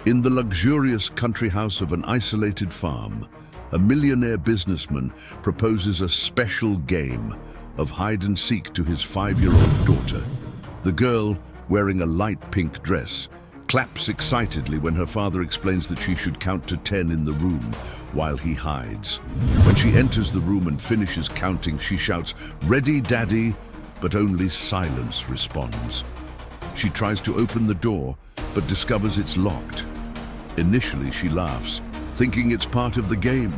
In the luxurious country house of an isolated farm, a millionaire businessman proposes a special game of hide-and-seek to his 5-year-old daughter. The girl, wearing a light pink dress, claps excitedly when her father explains that she should count to 10 in the room while he hides. When she enters the room and finishes counting, she shouts, "Ready, Daddy?" but only silence responds. She tries to open the door, but discovers it's locked. Initially, she laughs, thinking it's part of the game.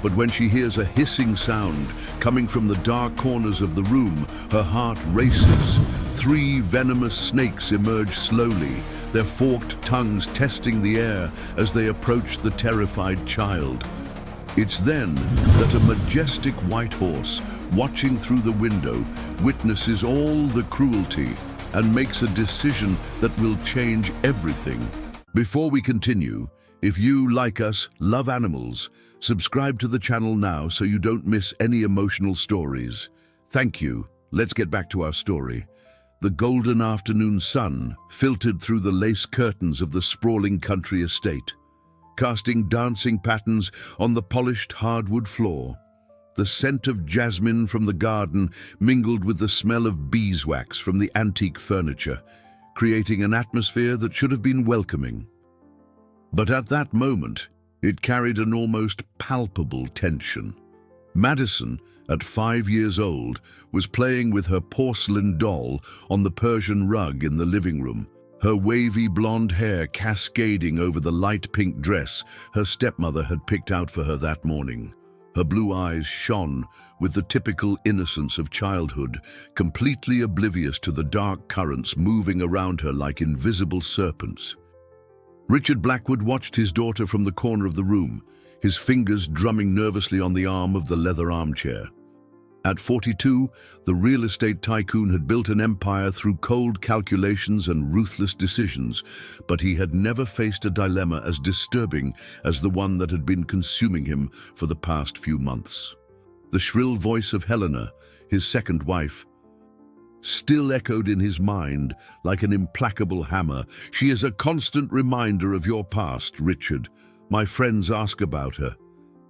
But when she hears a hissing sound coming from the dark corners of the room, her heart races. 3 venomous snakes emerge slowly, their forked tongues testing the air as they approach the terrified child. It's then that a majestic white horse, watching through the window, witnesses all the cruelty and makes a decision that will change everything. Before we continue, if you, like us, love animals, subscribe to the channel now so you don't miss any emotional stories. Thank you. Let's get back to our story. The golden afternoon sun filtered through the lace curtains of the sprawling country estate, casting dancing patterns on the polished hardwood floor. The scent of jasmine from the garden mingled with the smell of beeswax from the antique furniture, creating an atmosphere that should have been welcoming. But at that moment, it carried an almost palpable tension. Madison, at 5 years old, was playing with her porcelain doll on the Persian rug in the living room, her wavy blonde hair cascading over the light pink dress her stepmother had picked out for her that morning. Her blue eyes shone with the typical innocence of childhood, completely oblivious to the dark currents moving around her like invisible serpents. Richard Blackwood watched his daughter from the corner of the room, his fingers drumming nervously on the arm of the leather armchair. At 42, the real estate tycoon had built an empire through cold calculations and ruthless decisions, but he had never faced a dilemma as disturbing as the one that had been consuming him for the past few months. The shrill voice of Helena, his second wife, still echoed in his mind like an implacable hammer. "She is a constant reminder of your past, Richard. My friends ask about her,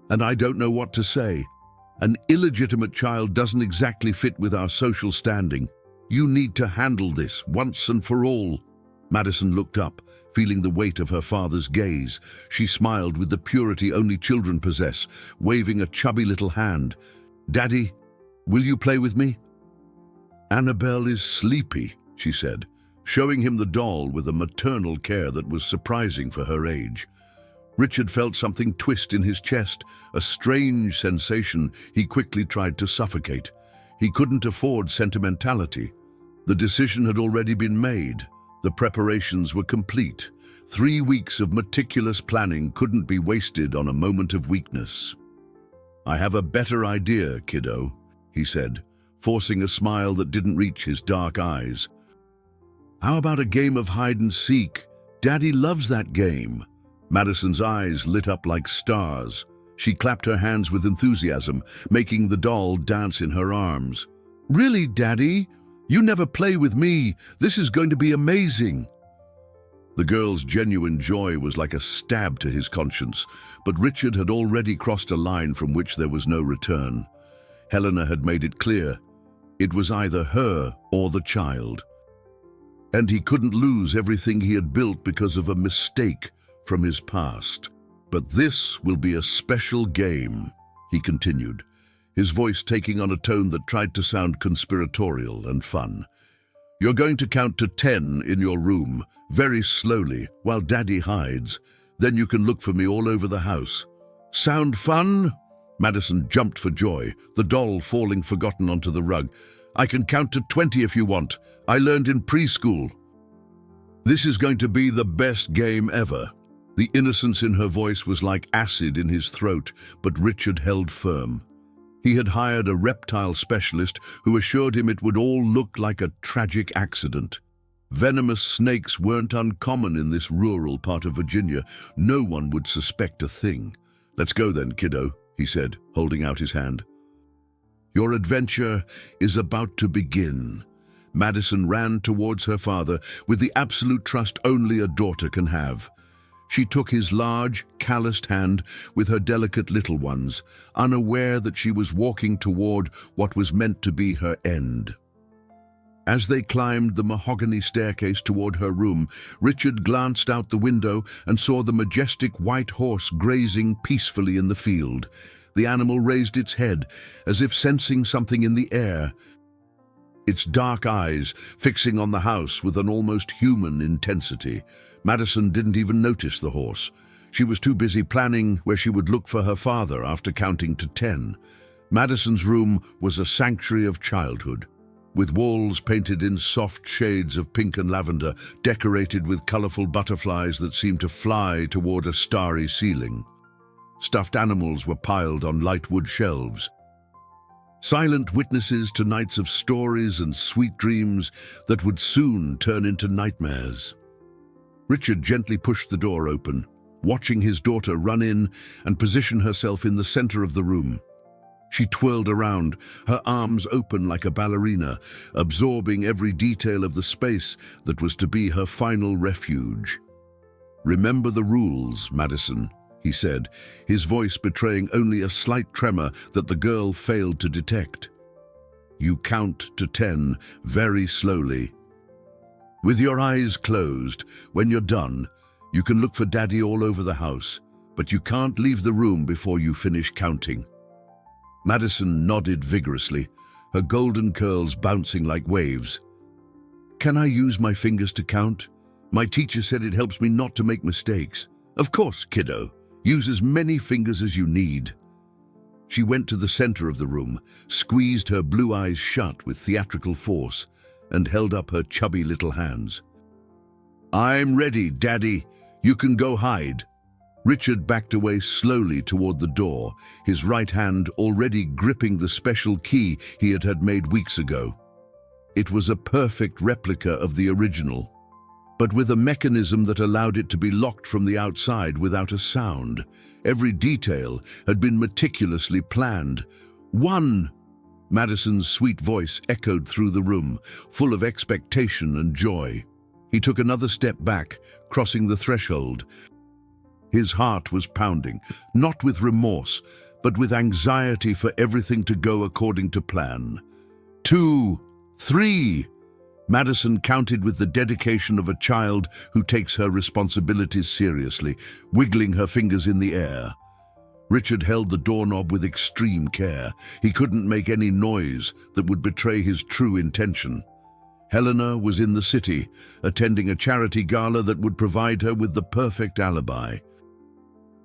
and I don't know what to say. An illegitimate child doesn't exactly fit with our social standing. You need to handle this once and for all." Madison looked up, feeling the weight of her father's gaze. She smiled with the purity only children possess, waving a chubby little hand. "Daddy, will you play with me?" "Annabelle is sleepy," she said, showing him the doll with a maternal care that was surprising for her age. Richard felt something twist in his chest, a strange sensation he quickly tried to suffocate. He couldn't afford sentimentality. The decision had already been made. The preparations were complete. 3 weeks of meticulous planning couldn't be wasted on a moment of weakness. "I have a better idea, kiddo," he said, forcing a smile that didn't reach his dark eyes. "How about a game of hide-and-seek? Daddy loves that game." Madison's eyes lit up like stars. She clapped her hands with enthusiasm, making the doll dance in her arms. "Really, Daddy? You never play with me. This is going to be amazing." The girl's genuine joy was like a stab to his conscience, but Richard had already crossed a line from which there was no return. Helena had made it clear. It was either her or the child. And he couldn't lose everything he had built because of a mistake from his past. "But this will be a special game," he continued, his voice taking on a tone that tried to sound conspiratorial and fun. "You're going to count to 10 in your room, very slowly, while Daddy hides. Then you can look for me all over the house. Sound fun?" Madison jumped for joy, the doll falling forgotten onto the rug. "I can count to 20 if you want. I learned in preschool." "This is going to be the best game ever." The innocence in her voice was like acid in his throat, but Richard held firm. He had hired a reptile specialist who assured him it would all look like a tragic accident. Venomous snakes weren't uncommon in this rural part of Virginia. No one would suspect a thing. "Let's go then, kiddo," he said, holding out his hand. "Your adventure is about to begin." Madison ran towards her father with the absolute trust only a daughter can have. She took his large, calloused hand with her delicate little ones, unaware that she was walking toward what was meant to be her end. As they climbed the mahogany staircase toward her room, Richard glanced out the window and saw the majestic white horse grazing peacefully in the field. The animal raised its head, as if sensing something in the air, its dark eyes fixing on the house with an almost human intensity. Madison didn't even notice the horse. She was too busy planning where she would look for her father after counting to 10. Madison's room was a sanctuary of childhood, with walls painted in soft shades of pink and lavender, decorated with colorful butterflies that seemed to fly toward a starry ceiling. Stuffed animals were piled on light wood shelves, silent witnesses to nights of stories and sweet dreams that would soon turn into nightmares. Richard gently pushed the door open, watching his daughter run in and position herself in the center of the room. She twirled around, her arms open like a ballerina, absorbing every detail of the space that was to be her final refuge. "Remember the rules, Madison," he said, his voice betraying only a slight tremor that the girl failed to detect. "You count to 10 very slowly. With your eyes closed, when you're done, you can look for Daddy all over the house, but you can't leave the room before you finish counting." Madison nodded vigorously, her golden curls bouncing like waves. "Can I use my fingers to count? My teacher said it helps me not to make mistakes." "Of course, kiddo. Use as many fingers as you need." She went to the center of the room, squeezed her blue eyes shut with theatrical force, and held up her chubby little hands. "I'm ready, Daddy. You can go hide." Richard backed away slowly toward the door, his right hand already gripping the special key he had made weeks ago. It was a perfect replica of the original, but with a mechanism that allowed it to be locked from the outside without a sound. Every detail had been meticulously planned. "One!" Madison's sweet voice echoed through the room, full of expectation and joy. He took another step back, crossing the threshold. His heart was pounding, not with remorse, but with anxiety for everything to go according to plan. 2, 3. Madison counted with the dedication of a child who takes her responsibilities seriously, wiggling her fingers in the air. Richard held the doorknob with extreme care. He couldn't make any noise that would betray his true intention. Helena was in the city, attending a charity gala that would provide her with the perfect alibi.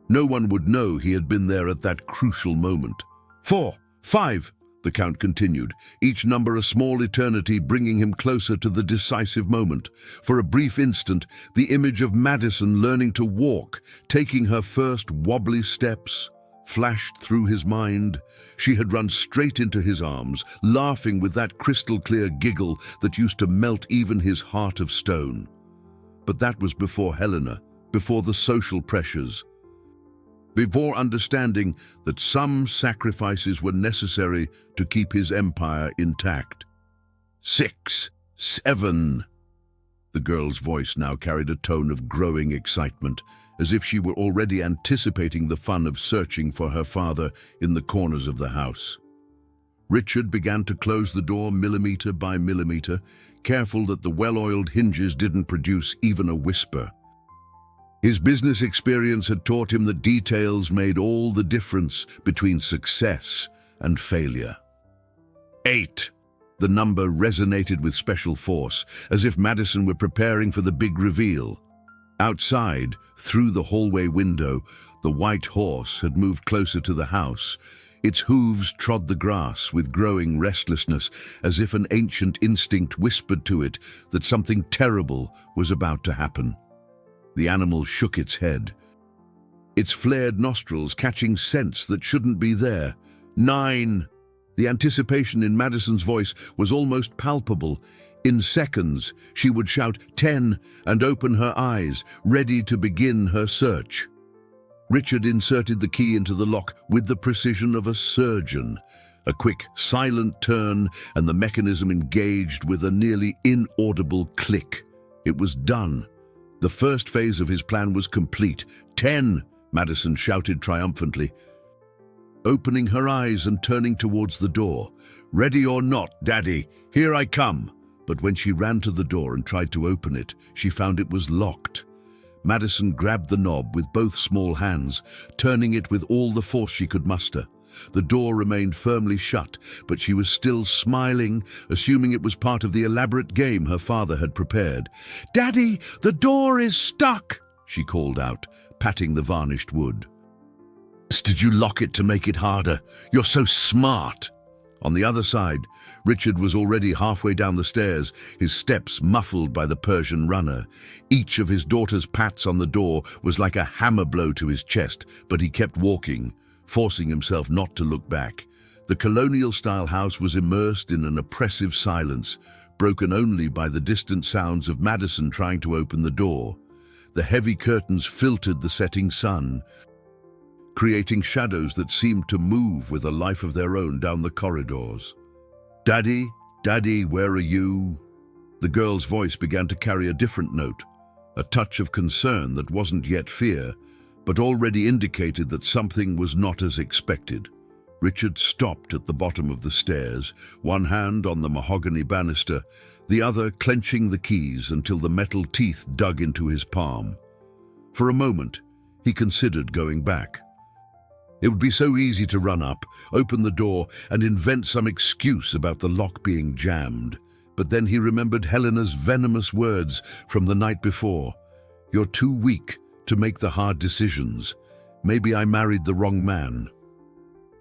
No one would know he had been there at that crucial moment. 4, 5, the count continued, each number a small eternity bringing him closer to the decisive moment. For a brief instant, the image of Madison learning to walk, taking her first wobbly steps, flashed through his mind. She had run straight into his arms, laughing with that crystal-clear giggle that used to melt even his heart of stone. But that was before Helena, before the social pressures, before understanding that some sacrifices were necessary to keep his empire intact. 6, 7. The girl's voice now carried a tone of growing excitement, as if she were already anticipating the fun of searching for her father in the corners of the house. Richard began to close the door millimeter by millimeter, careful that the well-oiled hinges didn't produce even a whisper. His business experience had taught him that details made all the difference between success and failure. 8. The number resonated with special force, as if Madison were preparing for the big reveal. Outside, through the hallway window, the white horse had moved closer to the house. Its hooves trod the grass with growing restlessness, as if an ancient instinct whispered to it that something terrible was about to happen. The animal shook its head, its flared nostrils catching scents that shouldn't be there. 9. The anticipation in Madison's voice was almost palpable. In seconds, she would shout 10 and open her eyes, ready to begin her search. Richard inserted the key into the lock with the precision of a surgeon. A quick, silent turn, and the mechanism engaged with a nearly inaudible click. It was done. The first phase of his plan was complete. 10, Madison shouted triumphantly, opening her eyes and turning towards the door. Ready or not, Daddy, here I come. But when she ran to the door and tried to open it, she found it was locked. Madison grabbed the knob with both small hands, turning it with all the force she could muster. The door remained firmly shut, but she was still smiling, assuming it was part of the elaborate game her father had prepared. "Daddy, the door is stuck," she called out, patting the varnished wood. "Did you lock it to make it harder? You're so smart." On the other side, Richard was already halfway down the stairs, his steps muffled by the Persian runner. Each of his daughter's pats on the door was like a hammer blow to his chest, but he kept walking, forcing himself not to look back. The colonial-style house was immersed in an oppressive silence, broken only by the distant sounds of Madison trying to open the door. The heavy curtains filtered the setting sun, creating shadows that seemed to move with a life of their own down the corridors. "Daddy, Daddy, where are you?" The girl's voice began to carry a different note, a touch of concern that wasn't yet fear, but already indicated that something was not as expected. Richard stopped at the bottom of the stairs, one hand on the mahogany banister, the other clenching the keys until the metal teeth dug into his palm. For a moment, he considered going back. It would be so easy to run up, open the door, and invent some excuse about the lock being jammed. But then he remembered Helena's venomous words from the night before. "You're too weak to make the hard decisions. Maybe I married the wrong man."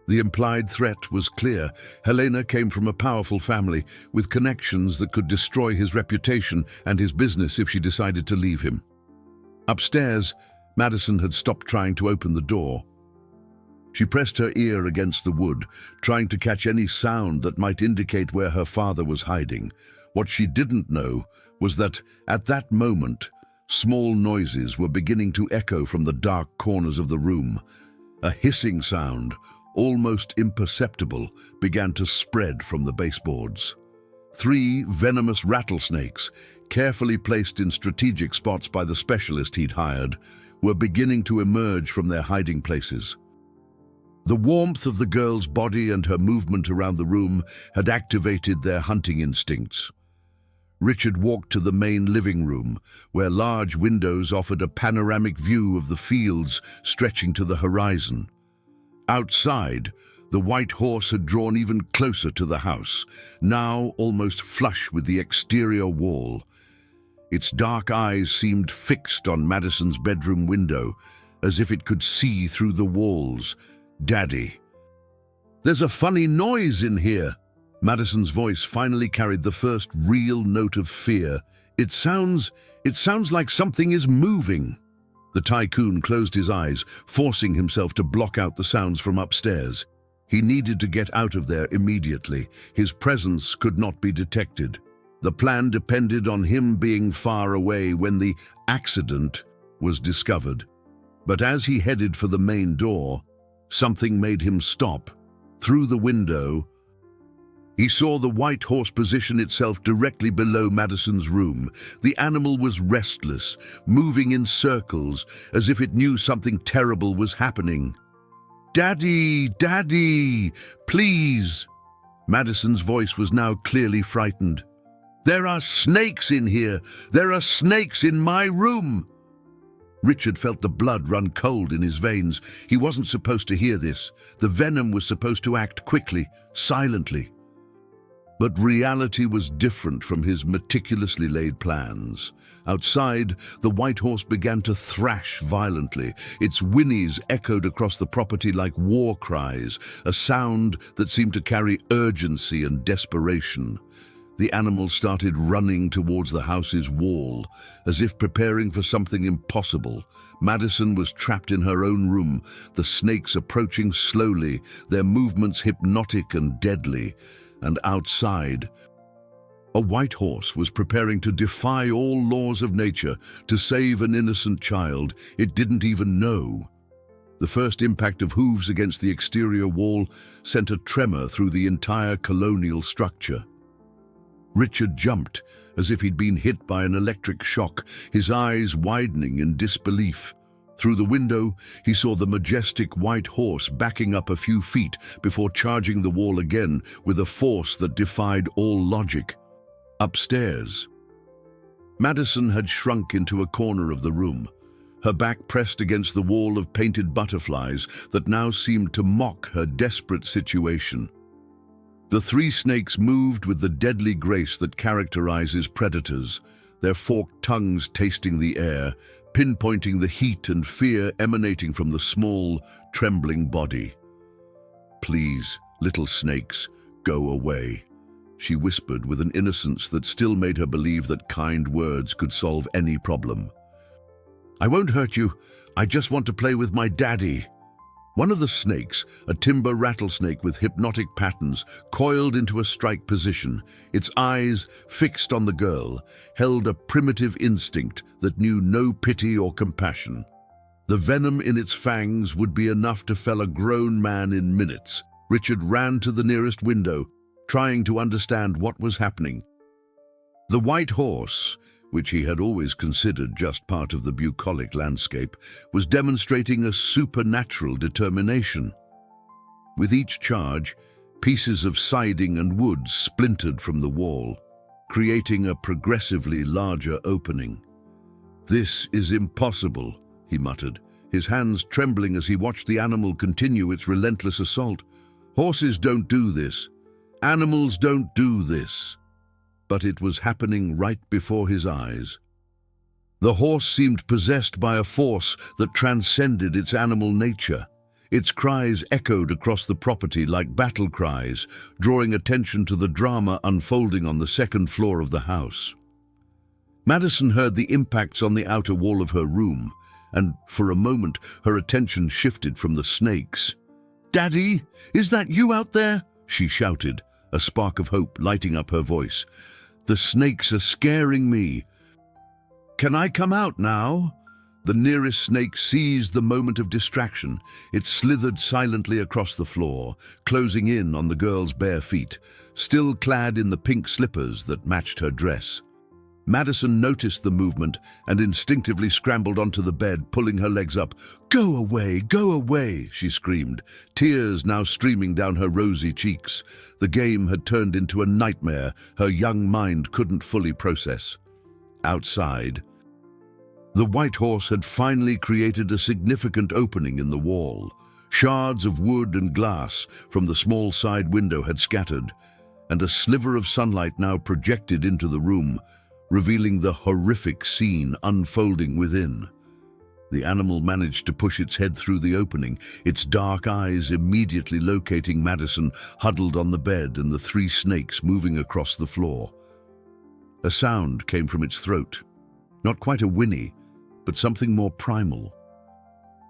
The implied threat was clear. Helena came from a powerful family with connections that could destroy his reputation and his business if she decided to leave him. Upstairs, Madison had stopped trying to open the door. She pressed her ear against the wood, trying to catch any sound that might indicate where her father was hiding. What she didn't know was that, at that moment, small noises were beginning to echo from the dark corners of the room. A hissing sound, almost imperceptible, began to spread from the baseboards. 3 venomous rattlesnakes, carefully placed in strategic spots by the specialist he'd hired, were beginning to emerge from their hiding places. The warmth of the girl's body and her movement around the room had activated their hunting instincts. Richard walked to the main living room, where large windows offered a panoramic view of the fields stretching to the horizon. Outside, the white horse had drawn even closer to the house, now almost flush with the exterior wall. Its dark eyes seemed fixed on Madison's bedroom window, as if it could see through the walls. "Daddy." "There's a funny noise in here." Madison's voice finally carried the first real note of fear. It sounds like something is moving." The tycoon closed his eyes, forcing himself to block out the sounds from upstairs. He needed to get out of there immediately. His presence could not be detected. The plan depended on him being far away when the accident was discovered. But as he headed for the main door, something made him stop. Through the window, he saw the white horse position itself directly below Madison's room. The animal was restless, moving in circles, as if it knew something terrible was happening. "Daddy, Daddy, please!" Madison's voice was now clearly frightened. "There are snakes in here! There are snakes in my room!" Richard felt the blood run cold in his veins. He wasn't supposed to hear this. The venom was supposed to act quickly, silently. But reality was different from his meticulously laid plans. Outside, the white horse began to thrash violently. Its whinnies echoed across the property like war cries, a sound that seemed to carry urgency and desperation. The animal started running towards the house's wall, as if preparing for something impossible. Madison was trapped in her own room, the snakes approaching slowly, their movements hypnotic and deadly. And outside, a white horse was preparing to defy all laws of nature, to save an innocent child it didn't even know. The first impact of hooves against the exterior wall sent a tremor through the entire colonial structure. Richard jumped, as if he'd been hit by an electric shock, his eyes widening in disbelief. Through the window, he saw the majestic white horse backing up a few feet before charging the wall again with a force that defied all logic. Upstairs, Madison had shrunk into a corner of the room, her back pressed against the wall of painted butterflies that now seemed to mock her desperate situation. The three snakes moved with the deadly grace that characterizes predators, their forked tongues tasting the air, pinpointing the heat and fear emanating from the small, trembling body. "Please, little snakes, go away," she whispered with an innocence that still made her believe that kind words could solve any problem. "I won't hurt you. I just want to play with my daddy." One of the snakes, a timber rattlesnake with hypnotic patterns, coiled into a strike position. Its eyes, fixed on the girl, held a primitive instinct that knew no pity or compassion. The venom in its fangs would be enough to fell a grown man in minutes. Richard ran to the nearest window, trying to understand what was happening. The white horse, which he had always considered just part of the bucolic landscape, was demonstrating a supernatural determination. With each charge, pieces of siding and wood splintered from the wall, creating a progressively larger opening. "This is impossible," he muttered, his hands trembling as he watched the animal continue its relentless assault. "Horses don't do this. Animals don't do this." But it was happening right before his eyes. The horse seemed possessed by a force that transcended its animal nature. Its cries echoed across the property like battle cries, drawing attention to the drama unfolding on the second floor of the house. Madison heard the impacts on the outer wall of her room, and for a moment her attention shifted from the snakes. "Daddy, is that you out there?" she shouted, a spark of hope lighting up her voice. "The snakes are scaring me. Can I come out now?" The nearest snake seized the moment of distraction. It slithered silently across the floor, closing in on the girl's bare feet, still clad in the pink slippers that matched her dress. Madison noticed the movement and instinctively scrambled onto the bed, pulling her legs up. Go away," she screamed, tears now streaming down her rosy cheeks. The game had turned into a nightmare her young mind couldn't fully process. Outside, the white horse had finally created a significant opening in the wall. Shards of wood and glass from the small side window had scattered, and a sliver of sunlight now projected into the room, revealing the horrific scene unfolding within. The animal managed to push its head through the opening, its dark eyes immediately locating Madison, huddled on the bed, and the three snakes moving across the floor. A sound came from its throat, not quite a whinny, but something more primal,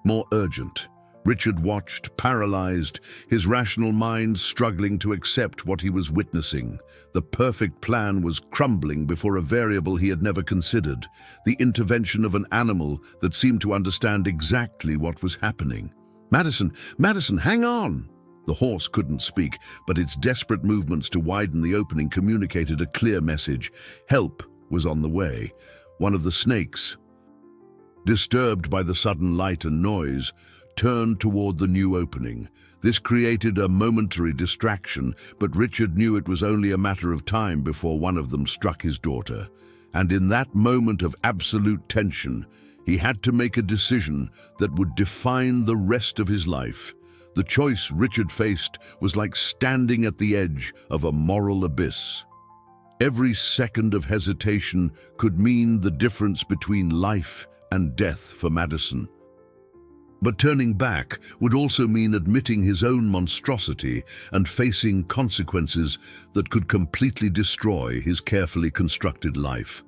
more urgent. Richard watched, paralyzed, his rational mind struggling to accept what he was witnessing. The perfect plan was crumbling before a variable he had never considered, the intervention of an animal that seemed to understand exactly what was happening. Madison, hang on!" The horse couldn't speak, but its desperate movements to widen the opening communicated a clear message. Help was on the way. One of the snakes, disturbed by the sudden light and noise, turned toward the new opening. This created a momentary distraction, but Richard knew it was only a matter of time before one of them struck his daughter. And in that moment of absolute tension, he had to make a decision that would define the rest of his life. The choice Richard faced was like standing at the edge of a moral abyss. Every second of hesitation could mean the difference between life and death for Madison. But turning back would also mean admitting his own monstrosity and facing consequences that could completely destroy his carefully constructed life.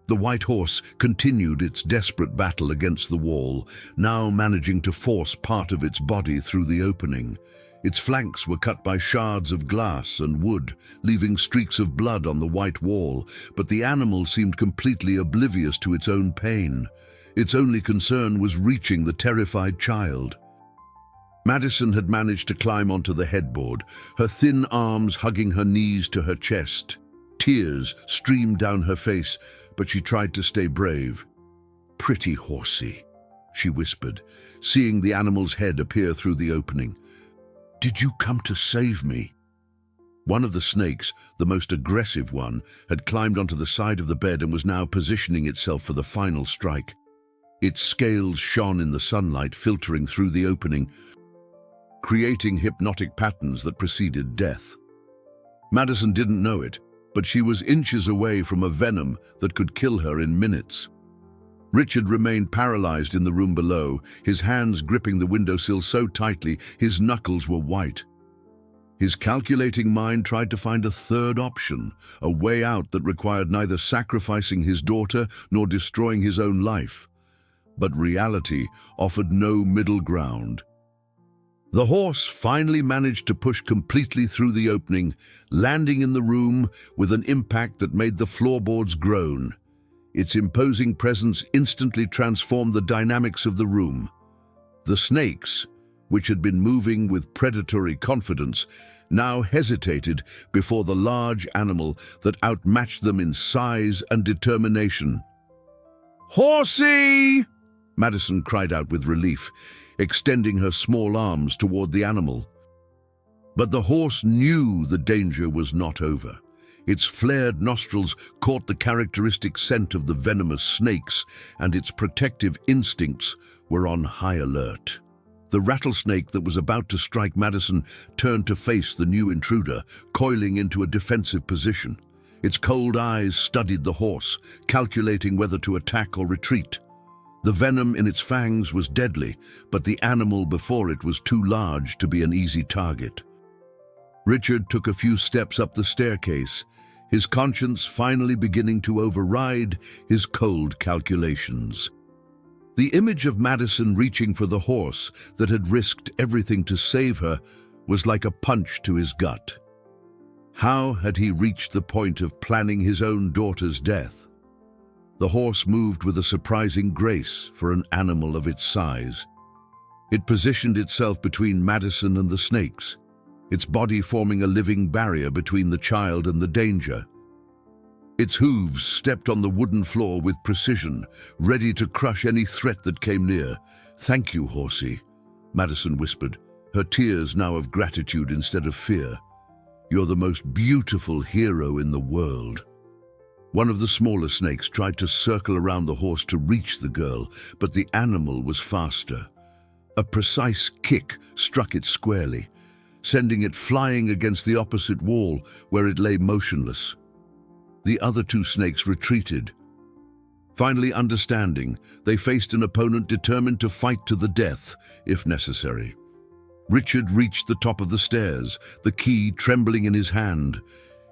The white horse continued its desperate battle against the wall, now managing to force part of its body through the opening. Its flanks were cut by shards of glass and wood, leaving streaks of blood on the white wall, but the animal seemed completely oblivious to its own pain. Its only concern was reaching the terrified child. Madison had managed to climb onto the headboard, her thin arms hugging her knees to her chest. Tears streamed down her face, but she tried to stay brave. "Pretty horsey," she whispered, seeing the animal's head appear through the opening. "Did you come to save me?" One of the snakes, the most aggressive one, had climbed onto the side of the bed and was now positioning itself for the final strike. Its scales shone in the sunlight, filtering through the opening, creating hypnotic patterns that preceded death. Madison didn't know it, but she was inches away from a venom that could kill her in minutes. Richard remained paralyzed in the room below, his hands gripping the windowsill so tightly his knuckles were white. His calculating mind tried to find a third option, a way out that required neither sacrificing his daughter nor destroying his own life. But reality offered no middle ground. The horse finally managed to push completely through the opening, landing in the room with an impact that made the floorboards groan. Its imposing presence instantly transformed the dynamics of the room. The snakes, which had been moving with predatory confidence, now hesitated before the large animal that outmatched them in size and determination. "Horsey!" Madison cried out with relief, extending her small arms toward the animal. But the horse knew the danger was not over. Its flared nostrils caught the characteristic scent of the venomous snakes, and its protective instincts were on high alert. The rattlesnake that was about to strike Madison turned to face the new intruder, coiling into a defensive position. Its cold eyes studied the horse, calculating whether to attack or retreat. The venom in its fangs was deadly, but the animal before it was too large to be an easy target. Richard took a few steps up the staircase, his conscience finally beginning to override his cold calculations. The image of Madison reaching for the horse that had risked everything to save her was like a punch to his gut. How had he reached the point of planning his own daughter's death? The horse moved with a surprising grace for an animal of its size. It positioned itself between Madison and the snakes, its body forming a living barrier between the child and the danger. Its hooves stepped on the wooden floor with precision, ready to crush any threat that came near. "Thank you, horsey," Madison whispered, her tears now of gratitude instead of fear. "You're the most beautiful hero in the world." One of the smaller snakes tried to circle around the horse to reach the girl, but the animal was faster. A precise kick struck it squarely, sending it flying against the opposite wall where it lay motionless. The other two snakes retreated. Finally understanding, they faced an opponent determined to fight to the death, if necessary. Richard reached the top of the stairs, the key trembling in his hand.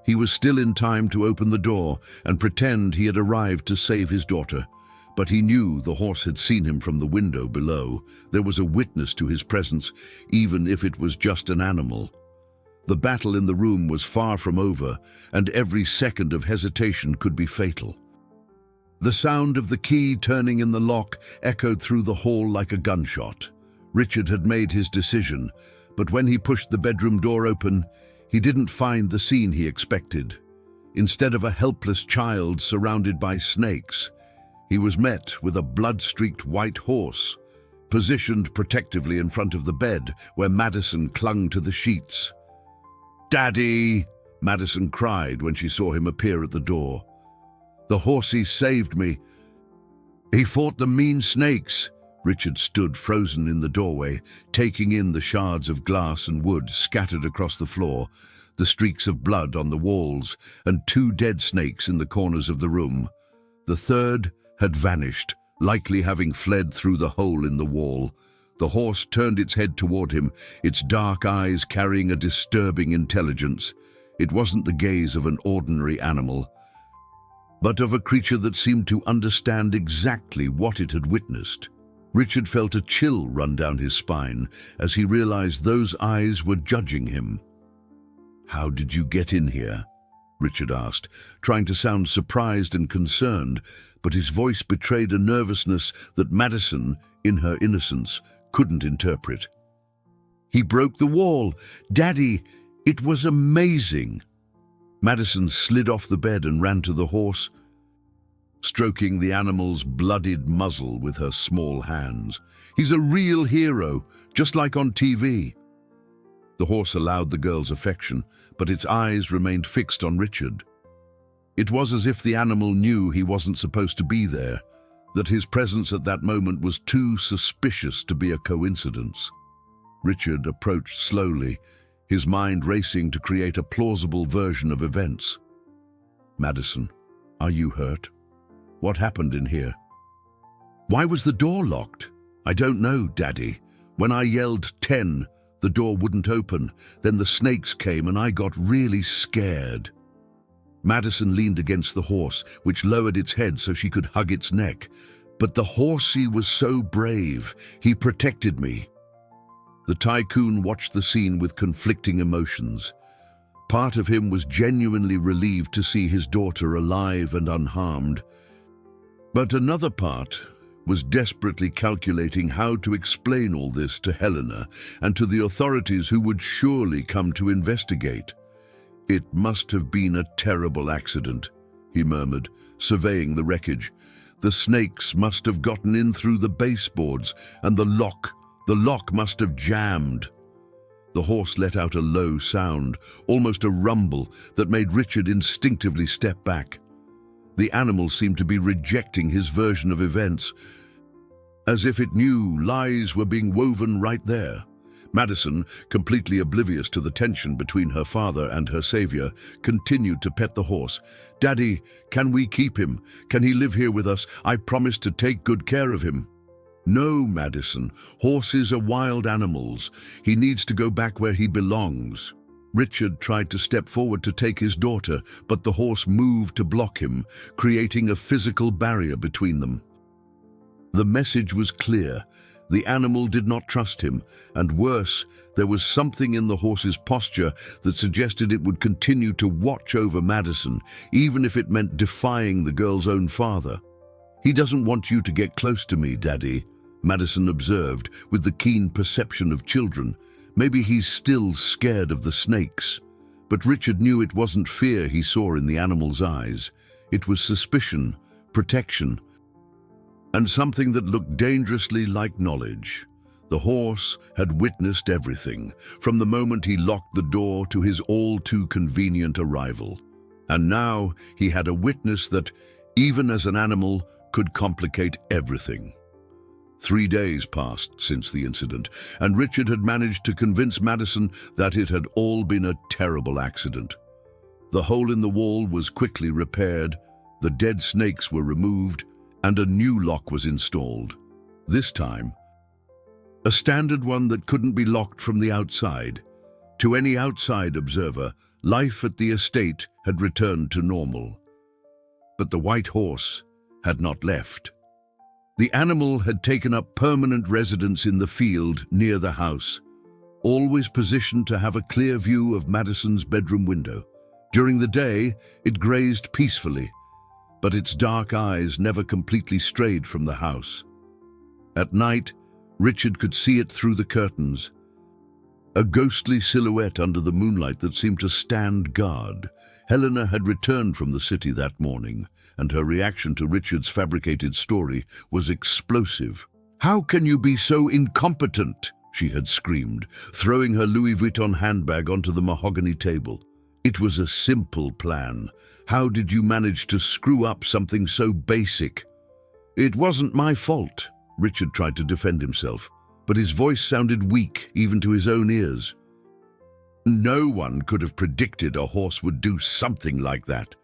He was still in time to open the door and pretend he had arrived to save his daughter. But he knew the horse had seen him from the window below. There was a witness to his presence, even if it was just an animal. The battle in the room was far from over, and every second of hesitation could be fatal. The sound of the key turning in the lock echoed through the hall like a gunshot. Richard had made his decision, but when he pushed the bedroom door open, he didn't find the scene he expected. Instead of a helpless child surrounded by snakes, he was met with a blood-streaked white horse, positioned protectively in front of the bed where Madison clung to the sheets. "Daddy!" Madison cried when she saw him appear at the door. "The horsey saved me. He fought the mean snakes." Richard stood frozen in the doorway, taking in the shards of glass and wood scattered across the floor, the streaks of blood on the walls, and two dead snakes in the corners of the room. The third had vanished, likely having fled through the hole in the wall. The horse turned its head toward him, its dark eyes carrying a disturbing intelligence. It wasn't the gaze of an ordinary animal, but of a creature that seemed to understand exactly what it had witnessed. Richard felt a chill run down his spine as he realized those eyes were judging him. "How did you get in here?" Richard asked, trying to sound surprised and concerned, but his voice betrayed a nervousness that Madison, in her innocence, couldn't interpret. "He broke the wall. Daddy, it was amazing." Madison slid off the bed and ran to the horse, stroking the animal's bloodied muzzle with her small hands. "He's a real hero, just like on TV." The horse allowed the girl's affection, but its eyes remained fixed on Richard. It was as if the animal knew he wasn't supposed to be there, that his presence at that moment was too suspicious to be a coincidence. Richard approached slowly, his mind racing to create a plausible version of events. "Madison, are you hurt? What happened in here?" "Why was the door locked?" "I don't know, Daddy. When I yelled 10, the door wouldn't open. Then the snakes came and I got really scared." Madison leaned against the horse, which lowered its head so she could hug its neck. "But the horsey was so brave. He protected me." The tycoon watched the scene with conflicting emotions. Part of him was genuinely relieved to see his daughter alive and unharmed, but another part was desperately calculating how to explain all this to Helena and to the authorities who would surely come to investigate. "It must have been a terrible accident," he murmured, surveying the wreckage. "The snakes must have gotten in through the baseboards, and the lock must have jammed." The horse let out a low sound, almost a rumble, that made Richard instinctively step back. The animal seemed to be rejecting his version of events, as if it knew lies were being woven right there. Madison, completely oblivious to the tension between her father and her savior, continued to pet the horse. "Daddy, can we keep him? Can he live here with us? I promise to take good care of him." "No, Madison. Horses are wild animals. He needs to go back where he belongs." Richard tried to step forward to take his daughter, but the horse moved to block him, creating a physical barrier between them. The message was clear. The animal did not trust him, and worse, there was something in the horse's posture that suggested it would continue to watch over Madison, even if it meant defying the girl's own father. "He doesn't want you to get close to me, Daddy," Madison observed, with the keen perception of children. "Maybe he's still scared of the snakes." But Richard knew it wasn't fear he saw in the animal's eyes. It was suspicion, protection, and something that looked dangerously like knowledge. The horse had witnessed everything, from the moment he locked the door to his all-too-convenient arrival. And now he had a witness that, even as an animal, could complicate everything. 3 days passed since the incident, and Richard had managed to convince Madison that it had all been a terrible accident. The hole in the wall was quickly repaired, the dead snakes were removed, and a new lock was installed. This time, a standard one that couldn't be locked from the outside. To any outside observer, life at the estate had returned to normal. But the white horse had not left. The animal had taken up permanent residence in the field near the house, always positioned to have a clear view of Madison's bedroom window. During the day, it grazed peacefully, but its dark eyes never completely strayed from the house. At night, Richard could see it through the curtains, a ghostly silhouette under the moonlight that seemed to stand guard. Helena had returned from the city that morning, and her reaction to Richard's fabricated story was explosive. "How can you be so incompetent?" she had screamed, throwing her Louis Vuitton handbag onto the mahogany table. "It was a simple plan. How did you manage to screw up something so basic?" "It wasn't my fault," Richard tried to defend himself, but his voice sounded weak even to his own ears. "No one could have predicted a horse would do something like that."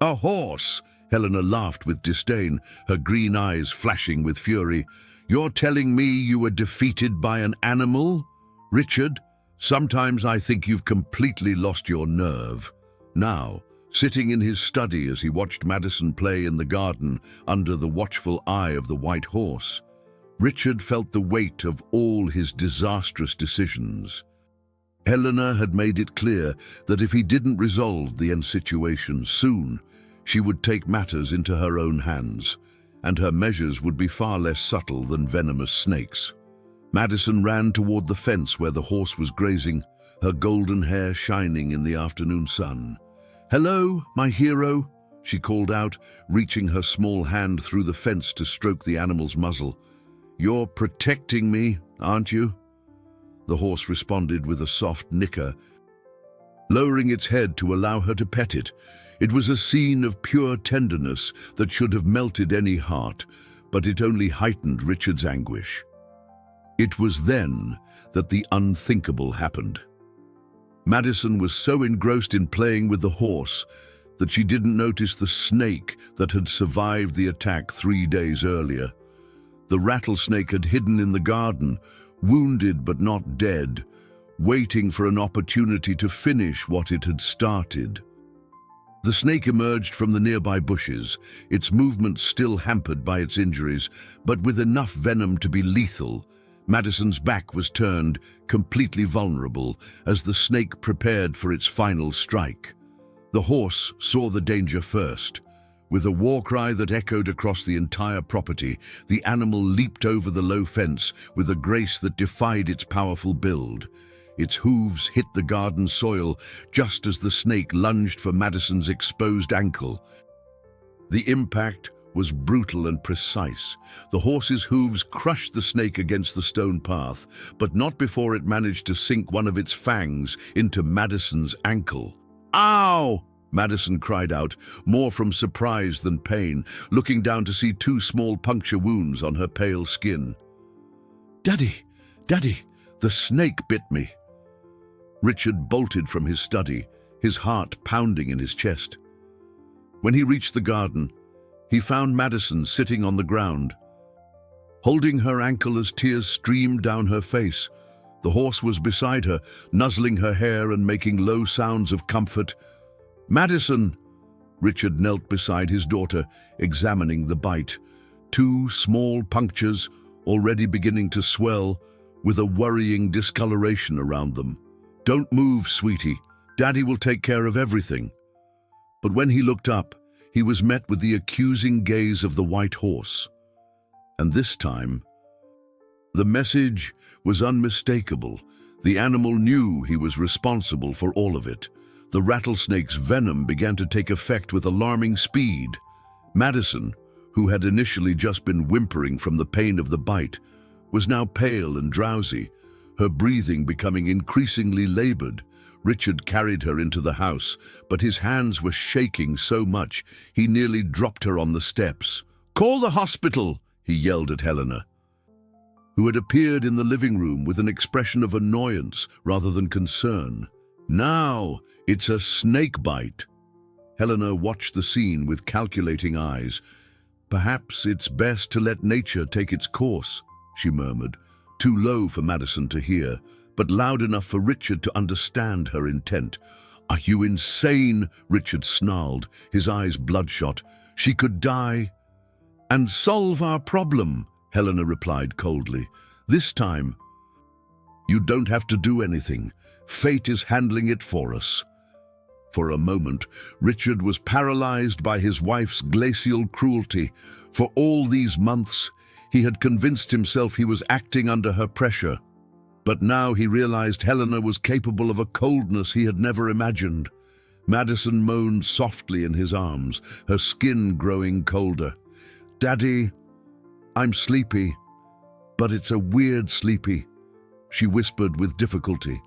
"A horse?" Helena laughed with disdain, her green eyes flashing with fury. "You're telling me you were defeated by an animal? Richard, sometimes I think you've completely lost your nerve." Now, sitting in his study as he watched Madison play in the garden under the watchful eye of the white horse, Richard felt the weight of all his disastrous decisions. Helena had made it clear that if he didn't resolve the end situation soon, she would take matters into her own hands, and her measures would be far less subtle than venomous snakes. Madison ran toward the fence where the horse was grazing, her golden hair shining in the afternoon sun. "Hello, my hero," she called out, reaching her small hand through the fence to stroke the animal's muzzle. "You're protecting me, aren't you?" The horse responded with a soft nicker, lowering its head to allow her to pet it. It was a scene of pure tenderness that should have melted any heart, but it only heightened Richard's anguish. It was then that the unthinkable happened. Madison was so engrossed in playing with the horse that she didn't notice the snake that had survived the attack 3 days earlier. The rattlesnake had hidden in the garden, wounded but not dead, waiting for an opportunity to finish what it had started. The snake emerged from the nearby bushes, its movement still hampered by its injuries, but with enough venom to be lethal. Madison's back was turned, completely vulnerable, as the snake prepared for its final strike. The horse saw the danger first. With a war cry that echoed across the entire property, the animal leaped over the low fence with a grace that defied its powerful build. Its hooves hit the garden soil just as the snake lunged for Madison's exposed ankle. The impact was brutal and precise. The horse's hooves crushed the snake against the stone path, but not before it managed to sink one of its fangs into Madison's ankle. "Ow!" Madison cried out, more from surprise than pain, looking down to see 2 small puncture wounds on her pale skin. "Daddy, Daddy, the snake bit me." Richard bolted from his study, his heart pounding in his chest. When he reached the garden, he found Madison sitting on the ground, holding her ankle as tears streamed down her face. The horse was beside her, nuzzling her hair and making low sounds of comfort. "Madison!" Richard knelt beside his daughter, examining the bite. 2 small punctures, already beginning to swell, with a worrying discoloration around them. "Don't move, sweetie. Daddy will take care of everything." But when he looked up, he was met with the accusing gaze of the white horse. And this time, the message was unmistakable. The animal knew he was responsible for all of it. The rattlesnake's venom began to take effect with alarming speed. Madison, who had initially just been whimpering from the pain of the bite, was now pale and drowsy, her breathing becoming increasingly labored. Richard carried her into the house, but his hands were shaking so much he nearly dropped her on the steps. "Call the hospital!" he yelled at Helena, who had appeared in the living room with an expression of annoyance rather than concern. "Now, it's a snake bite." Helena watched the scene with calculating eyes. "Perhaps it's best to let nature take its course," she murmured, too low for Madison to hear, but loud enough for Richard to understand her intent. "Are you insane?" Richard snarled, his eyes bloodshot. "She could die." "And solve our problem," Helena replied coldly. "This time, you don't have to do anything. Fate is handling it for us." For a moment, Richard was paralyzed by his wife's glacial cruelty. For all these months, he had convinced himself he was acting under her pressure. But now he realized Helena was capable of a coldness he had never imagined. Madison moaned softly in his arms, her skin growing colder. "Daddy, I'm sleepy, but it's a weird sleepy," she whispered with difficulty.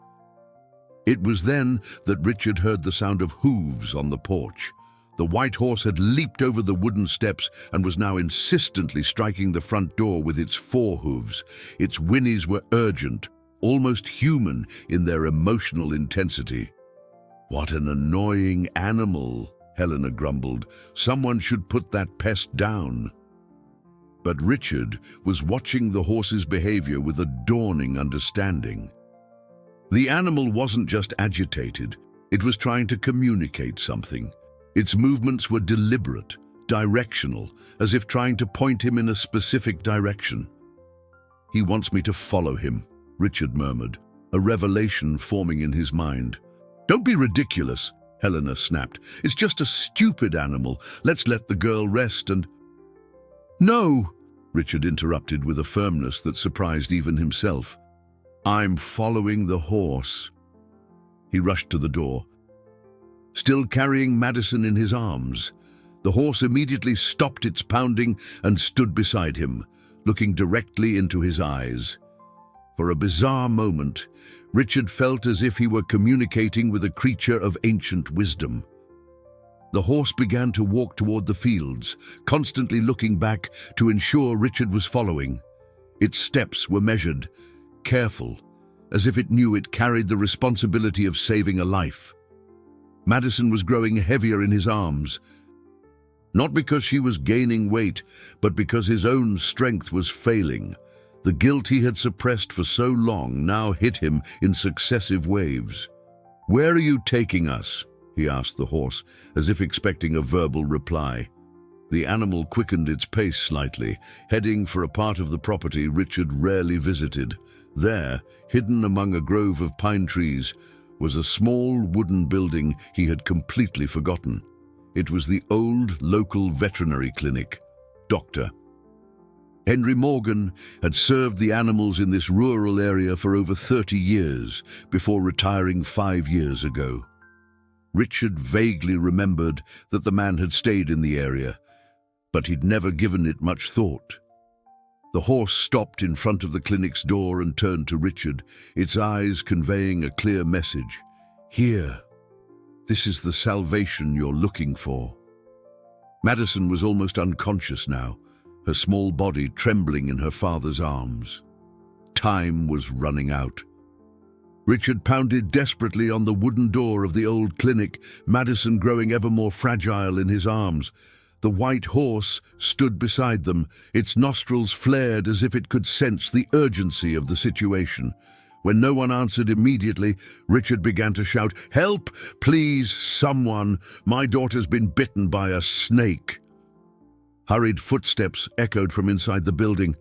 It was then that Richard heard the sound of hooves on the porch. The white horse had leaped over the wooden steps and was now insistently striking the front door with its 4 hooves. Its whinnies were urgent, almost human in their emotional intensity. "What an annoying animal," Helena grumbled. "Someone should put that pest down." But Richard was watching the horse's behavior with a dawning understanding. The animal wasn't just agitated, it was trying to communicate something. Its movements were deliberate, directional, as if trying to point him in a specific direction. "He wants me to follow him," Richard murmured, a revelation forming in his mind. "Don't be ridiculous," Helena snapped. "It's just a stupid animal. Let's let the girl rest and—" "No," Richard interrupted with a firmness that surprised even himself. "I'm following the horse." He rushed to the door. still carrying Madison in his arms. The horse immediately stopped its pounding and stood beside him, looking directly into his eyes. For a bizarre moment, Richard felt as if he were communicating with a creature of ancient wisdom. The horse began to walk toward the fields, constantly looking back to ensure Richard was following. Its steps were measured, careful, as if it knew it carried the responsibility of saving a life. Madison was growing heavier in his arms, not because she was gaining weight, but because his own strength was failing. The guilt he had suppressed for so long now hit him in successive waves. "Where are you taking us?" he asked the horse, as if expecting a verbal reply. The animal quickened its pace slightly, heading for a part of the property Richard rarely visited. There, hidden among a grove of pine trees, was a small wooden building he had completely forgotten. It was the old local veterinary clinic. Dr. Henry Morgan had served the animals in this rural area for over 30 years before retiring 5 years ago. Richard vaguely remembered that the man had stayed in the area, but he'd never given it much thought. The horse stopped in front of the clinic's door and turned to Richard, its eyes conveying a clear message. "Here. This is the salvation you're looking for." Madison was almost unconscious now, her small body trembling in her father's arms. Time was running out. Richard pounded desperately on the wooden door of the old clinic, Madison growing ever more fragile in his arms. The white horse stood beside them, its nostrils flared as if it could sense the urgency of the situation. When no one answered immediately, Richard began to shout, "Help! Please, someone! My daughter's been bitten by a snake!" Hurried footsteps echoed from inside the building,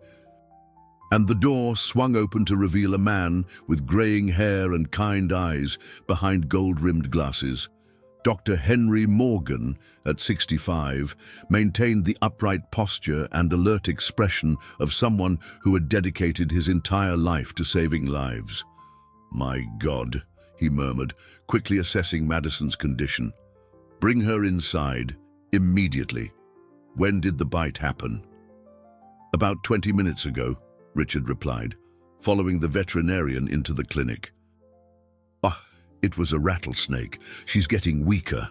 and the door swung open to reveal a man with graying hair and kind eyes behind gold-rimmed glasses. Dr. Henry Morgan, at 65, maintained the upright posture and alert expression of someone who had dedicated his entire life to saving lives. "My God," he murmured, quickly assessing Madison's condition. "Bring her inside, immediately." "When did the bite happen?" "About 20 minutes ago," Richard replied, following the veterinarian into the clinic. "Ah, it was a rattlesnake. She's getting weaker."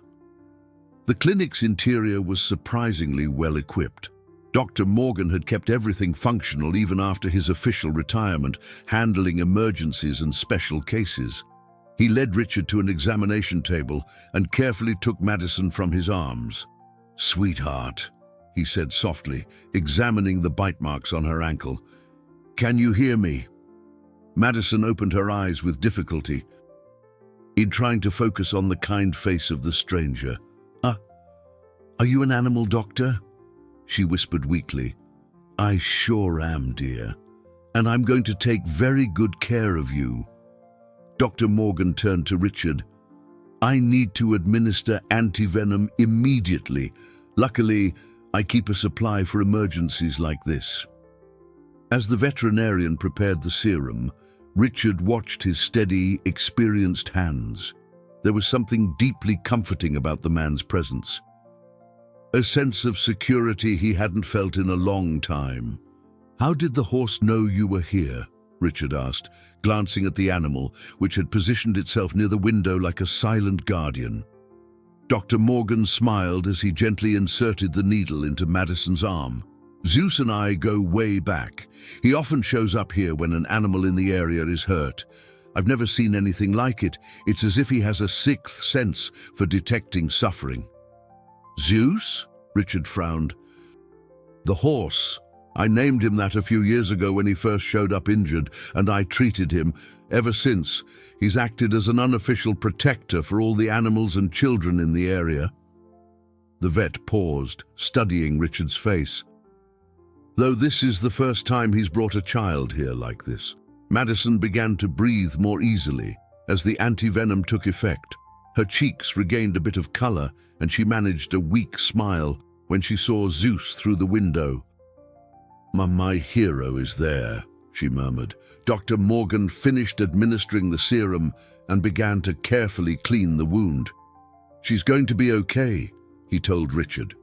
The clinic's interior was surprisingly well equipped. Dr. Morgan had kept everything functional even after his official retirement, handling emergencies and special cases. He led Richard to an examination table and carefully took Madison from his arms. "Sweetheart," he said softly, examining the bite marks on her ankle. "Can you hear me?" Madison opened her eyes with difficulty, trying to focus on the kind face of the stranger. Are you an animal doctor?" she whispered weakly. "I sure am, dear. And I'm going to take very good care of you." Dr. Morgan turned to Richard. "I need to administer antivenom immediately. Luckily, I keep a supply for emergencies like this." As the veterinarian prepared the serum, Richard watched his steady, experienced hands. There was something deeply comforting about the man's presence. A sense of security he hadn't felt in a long time. "How did the horse know you were here?" Richard asked, glancing at the animal, which had positioned itself near the window like a silent guardian. Dr. Morgan smiled as he gently inserted the needle into Madison's arm. "Zeus and I go way back. He often shows up here when an animal in the area is hurt. I've never seen anything like it. It's as if he has a sixth sense for detecting suffering." "Zeus?" Richard frowned. "The horse. I named him that a few years ago when he first showed up injured, and I treated him. Ever since, he's acted as an unofficial protector for all the animals and children in the area." The vet paused, studying Richard's face. "Though this is the first time he's brought a child here like this." Madison began to breathe more easily as the antivenom took effect. Her cheeks regained a bit of color, and she managed a weak smile when she saw Zeus through the window. My hero is there," she murmured. Dr. Morgan finished administering the serum and began to carefully clean the wound. "She's going to be okay," he told Richard.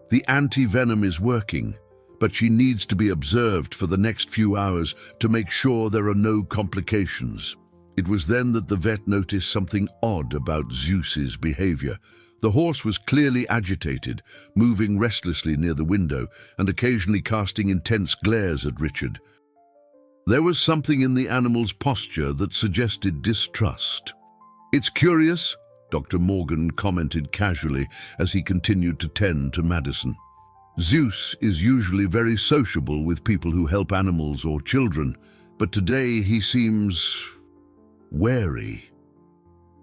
"The anti-venom is working, but she needs to be observed for the next few hours to make sure there are no complications." It was then that the vet noticed something odd about Zeus's behavior. The horse was clearly agitated, moving restlessly near the window and occasionally casting intense glares at Richard. There was something in the animal's posture that suggested distrust. "It's curious," Dr. Morgan commented casually as he continued to tend to Madison. "Zeus is usually very sociable with people who help animals or children, but today he seems wary."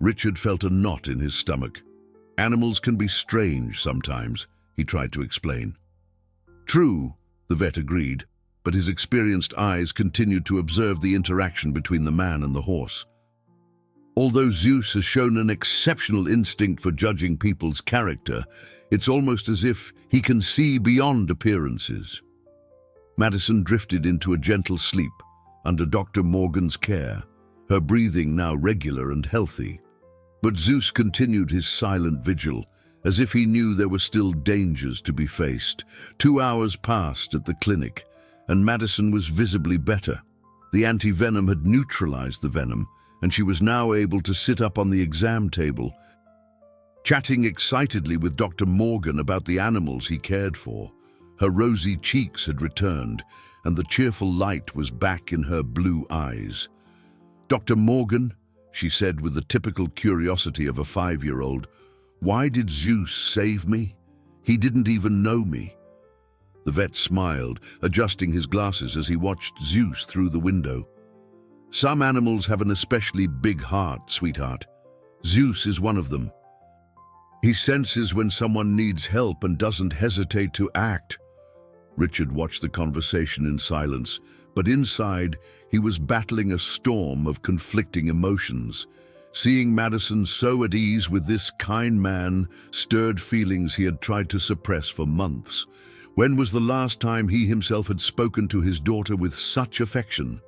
Richard felt a knot in his stomach. "Animals can be strange sometimes," he tried to explain. "True," the vet agreed, but his experienced eyes continued to observe the interaction between the man and the horse. Although Zeus has shown an exceptional instinct for judging people's character, it's almost as if he can see beyond appearances. Madison drifted into a gentle sleep under Dr. Morgan's care, her breathing now regular and healthy. But Zeus continued his silent vigil, as if he knew there were still dangers to be faced. 2 hours passed at the clinic, and Madison was visibly better. The anti-venom had neutralized the venom, and she was now able to sit up on the exam table, chatting excitedly with Dr. Morgan about the animals he cared for. Her rosy cheeks had returned, and the cheerful light was back in her blue eyes. "Dr. Morgan," she said with the typical curiosity of a 5-year-old, "why did Zeus save me? He didn't even know me." The vet smiled, adjusting his glasses as he watched Zeus through the window. "Some animals have an especially big heart, sweetheart. Zeus is one of them. He senses when someone needs help and doesn't hesitate to act." Richard watched the conversation in silence, but inside he was battling a storm of conflicting emotions. Seeing Madison so at ease with this kind man stirred feelings he had tried to suppress for months. When was the last time he himself had spoken to his daughter with such affection?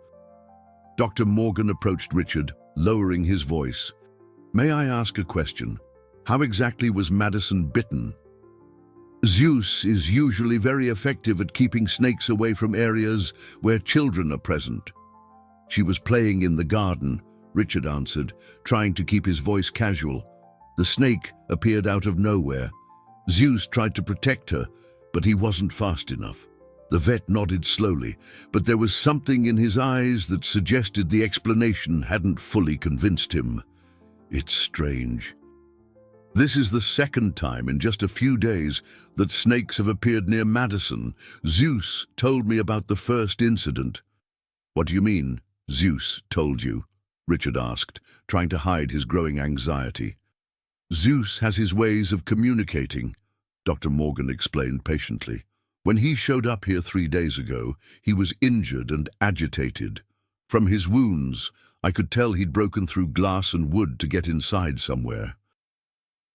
Dr. Morgan approached Richard, lowering his voice. "May I ask a question? How exactly was Madison bitten?" "Zeus is usually very effective at keeping snakes away from areas where children are present. She was playing in the garden," Richard answered, trying to keep his voice casual. "The snake appeared out of nowhere. Zeus tried to protect her, but he wasn't fast enough." The vet nodded slowly, but there was something in his eyes that suggested the explanation hadn't fully convinced him. "It's strange. This is the second time in just a few days that snakes have appeared near Madison. Zeus told me about the first incident." "What do you mean, Zeus told you?" Richard asked, trying to hide his growing anxiety. "Zeus has his ways of communicating," Dr. Morgan explained patiently. "When he showed up here 3 days ago, he was injured and agitated. From his wounds, I could tell he'd broken through glass and wood to get inside somewhere.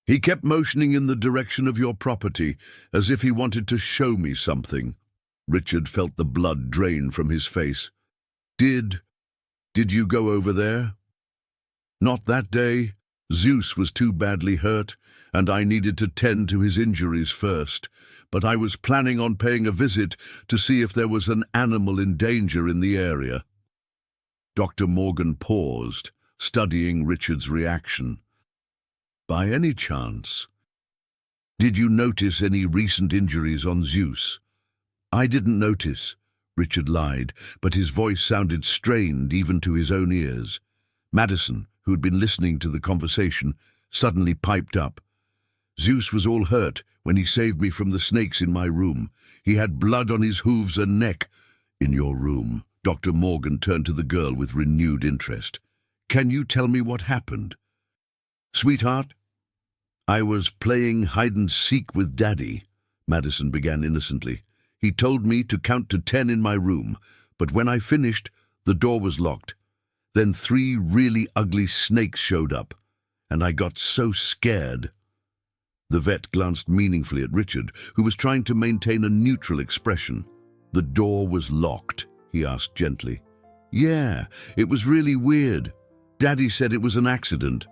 He kept motioning in the direction of your property, as if he wanted to show me something." Richard felt the blood drain from his face. Did you go over there?" "Not that day. Zeus was too badly hurt, and I needed to tend to his injuries first. But I was planning on paying a visit to see if there was an animal in danger in the area." Dr. Morgan paused, studying Richard's reaction. "By any chance, did you notice any recent injuries on Zeus?" "I didn't notice," Richard lied, but his voice sounded strained even to his own ears. Madison, who had been listening to the conversation, suddenly piped up. "Zeus was all hurt when he saved me from the snakes in my room. He had blood on his hooves and neck." "In your room?" Dr. Morgan turned to the girl with renewed interest. "Can you tell me what happened?" "Sweetheart, I was playing hide-and-seek with Daddy," Madison began innocently. "He told me to count to 10 in my room, but when I finished, the door was locked. Then 3 really ugly snakes showed up, and I got so scared." The vet glanced meaningfully at Richard, who was trying to maintain a neutral expression. "The door was locked?" he asked gently. "Yeah, it was really weird. Daddy said it was an accident."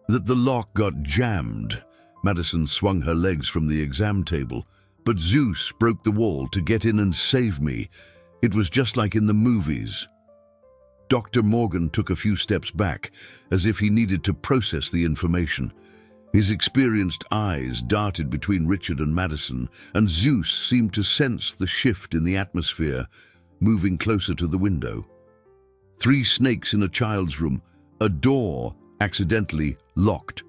that the lock got jammed. Madison swung her legs from the exam table, but Zeus broke the wall to get in and save me. It was just like in the movies. Dr. Morgan took a few steps back, as if he needed to process the information. His experienced eyes darted between Richard and Madison, and Zeus seemed to sense the shift in the atmosphere, moving closer to the window. 3 snakes in a child's room, a door accidentally locked.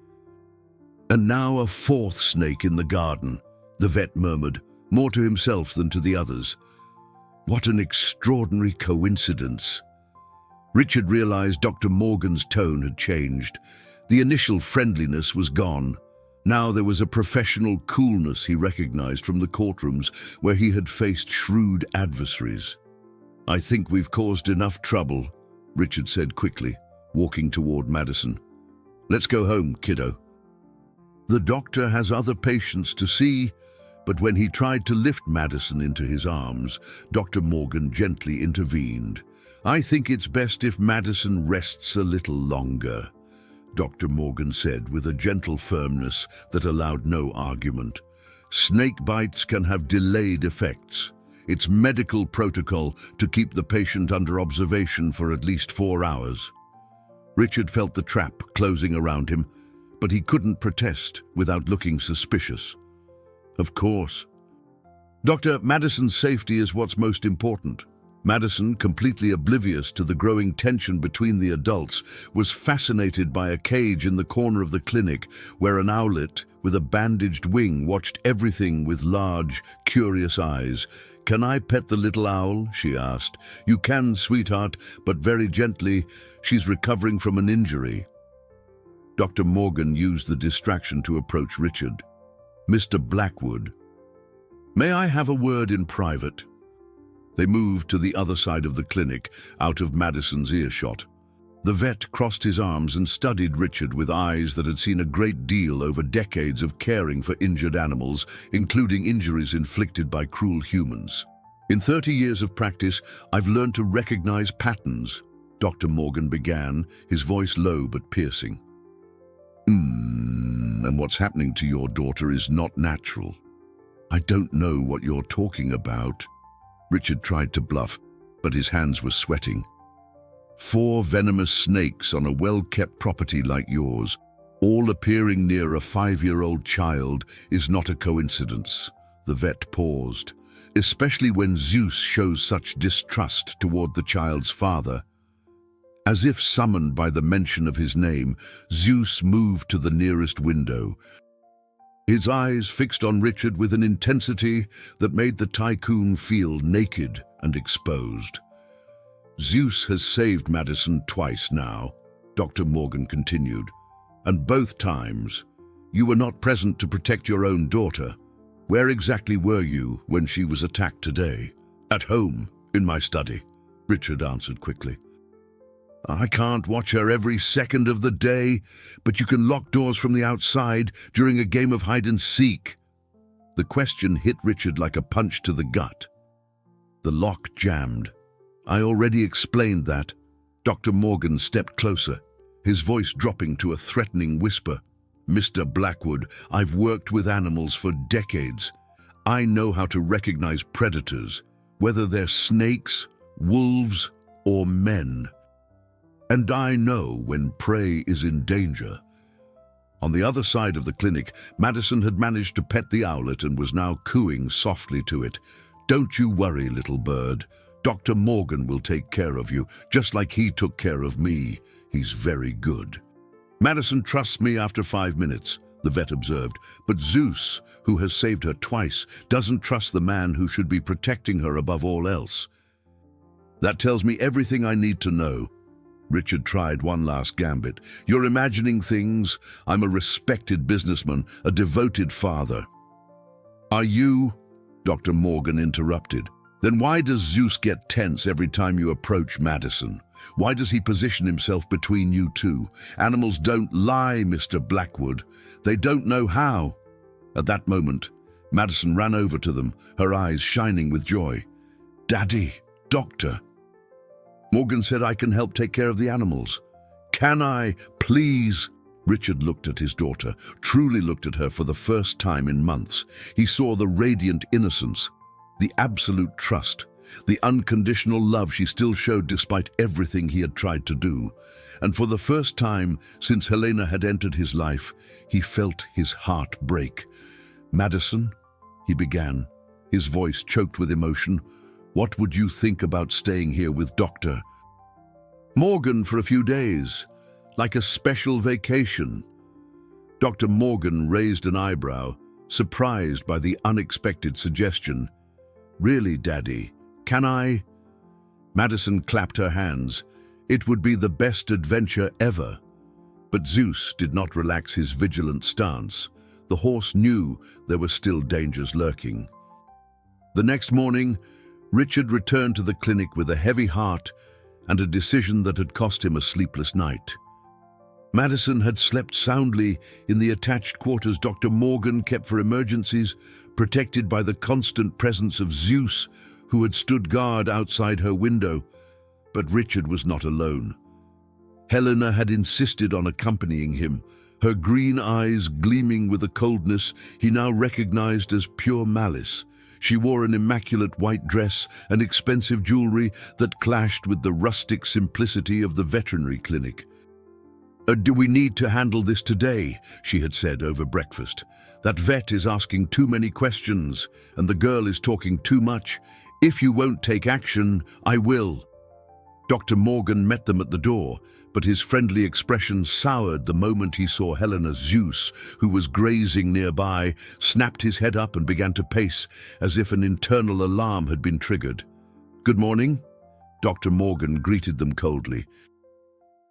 And now a 4th snake in the garden, the vet murmured, more to himself than to the others. What an extraordinary coincidence. Richard realized Dr. Morgan's tone had changed. The initial friendliness was gone. Now there was a professional coolness he recognized from the courtrooms where he had faced shrewd adversaries. "I think we've caused enough trouble," Richard said quickly, walking toward Madison. "Let's go home, kiddo." The doctor has other patients to see, but when he tried to lift Madison into his arms, Dr. Morgan gently intervened. "I think it's best if Madison rests a little longer," Dr. Morgan said with a gentle firmness that allowed no argument. "Snake bites can have delayed effects. It's medical protocol to keep the patient under observation for at least 4 hours. Richard felt the trap closing around him, but he couldn't protest without looking suspicious. "Of course. Dr. Madison's safety is what's most important." Madison, completely oblivious to the growing tension between the adults, was fascinated by a cage in the corner of the clinic where an owlet with a bandaged wing watched everything with large, curious eyes. "Can I pet the little owl?" she asked. "You can, sweetheart, but very gently. She's recovering from an injury." Dr. Morgan used the distraction to approach Richard. "Mr. Blackwood, may I have a word in private?" They moved to the other side of the clinic, out of Madison's earshot. The vet crossed his arms and studied Richard with eyes that had seen a great deal over decades of caring for injured animals, including injuries inflicted by cruel humans. "In 30 years of practice, I've learned to recognize patterns," Dr. Morgan began, his voice low but piercing. And what's happening to your daughter is not natural." "I don't know what you're talking about." Richard tried to bluff, but his hands were sweating. 4 venomous snakes on a well-kept property like yours, all appearing near a 5-year-old child, is not a coincidence. The vet paused, especially when Zeus shows such distrust toward the child's father. As if summoned by the mention of his name, Zeus moved to the nearest window, his eyes fixed on Richard with an intensity that made the tycoon feel naked and exposed. "Zeus has saved Madison twice now," Dr. Morgan continued, "and both times you were not present to protect your own daughter. Where exactly were you when she was attacked today?" "At home, in my study," Richard answered quickly. "I can't watch her every second of the day, but you can lock doors from the outside during a game of hide-and-seek." The question hit Richard like a punch to the gut. The lock jammed. "I already explained that." Dr. Morgan stepped closer, his voice dropping to a threatening whisper. "Mr. Blackwood, I've worked with animals for decades. I know how to recognize predators, whether they're snakes, wolves, or men. And I know when prey is in danger." On the other side of the clinic, Madison had managed to pet the owlet and was now cooing softly to it. "Don't you worry, little bird. Dr. Morgan will take care of you, just like he took care of me. He's very good." "Madison trusts me after 5 minutes," the vet observed, "but Zeus, who has saved her twice, doesn't trust the man who should be protecting her above all else." "That tells me everything I need to know." Richard tried one last gambit. "You're imagining things. I'm a respected businessman, a devoted father." "Are you?" Dr. Morgan interrupted. "Then why does Zeus get tense every time you approach Madison? Why does he position himself between you two? Animals don't lie, Mr. Blackwood. They don't know how." At that moment, Madison ran over to them, her eyes shining with joy. "Daddy, Doctor." Morgan said, "I can help take care of the animals." "Can I, please?" Richard looked at his daughter, truly looked at her for the first time in months. He saw the radiant innocence, the absolute trust, the unconditional love she still showed despite everything he had tried to do. And for the first time since Helena had entered his life, he felt his heart break. "Madison," he began, his voice choked with emotion, "what would you think about staying here with Dr. Morgan for a few days, like a special vacation?" Dr. Morgan raised an eyebrow, surprised by the unexpected suggestion. "Really, Daddy? Can I?" Madison clapped her hands. It would be the best adventure ever. But Zeus did not relax his vigilant stance. The horse knew there were still dangers lurking. The next morning, Richard returned to the clinic with a heavy heart and a decision that had cost him a sleepless night. Madison had slept soundly in the attached quarters Dr. Morgan kept for emergencies, protected by the constant presence of Zeus, who had stood guard outside her window. But Richard was not alone. Helena had insisted on accompanying him, her green eyes gleaming with a coldness he now recognized as pure malice. She wore an immaculate white dress and expensive jewelry that clashed with the rustic simplicity of the veterinary clinic. "Do we need to handle this today?" she had said over breakfast. "That vet is asking too many questions, and the girl is talking too much. If you won't take action, I will." Dr. Morgan met them at the door, but his friendly expression soured the moment he saw Helena. Zeus, who was grazing nearby, snapped his head up and began to pace, as if an internal alarm had been triggered. "Good morning." Dr. Morgan greeted them coldly.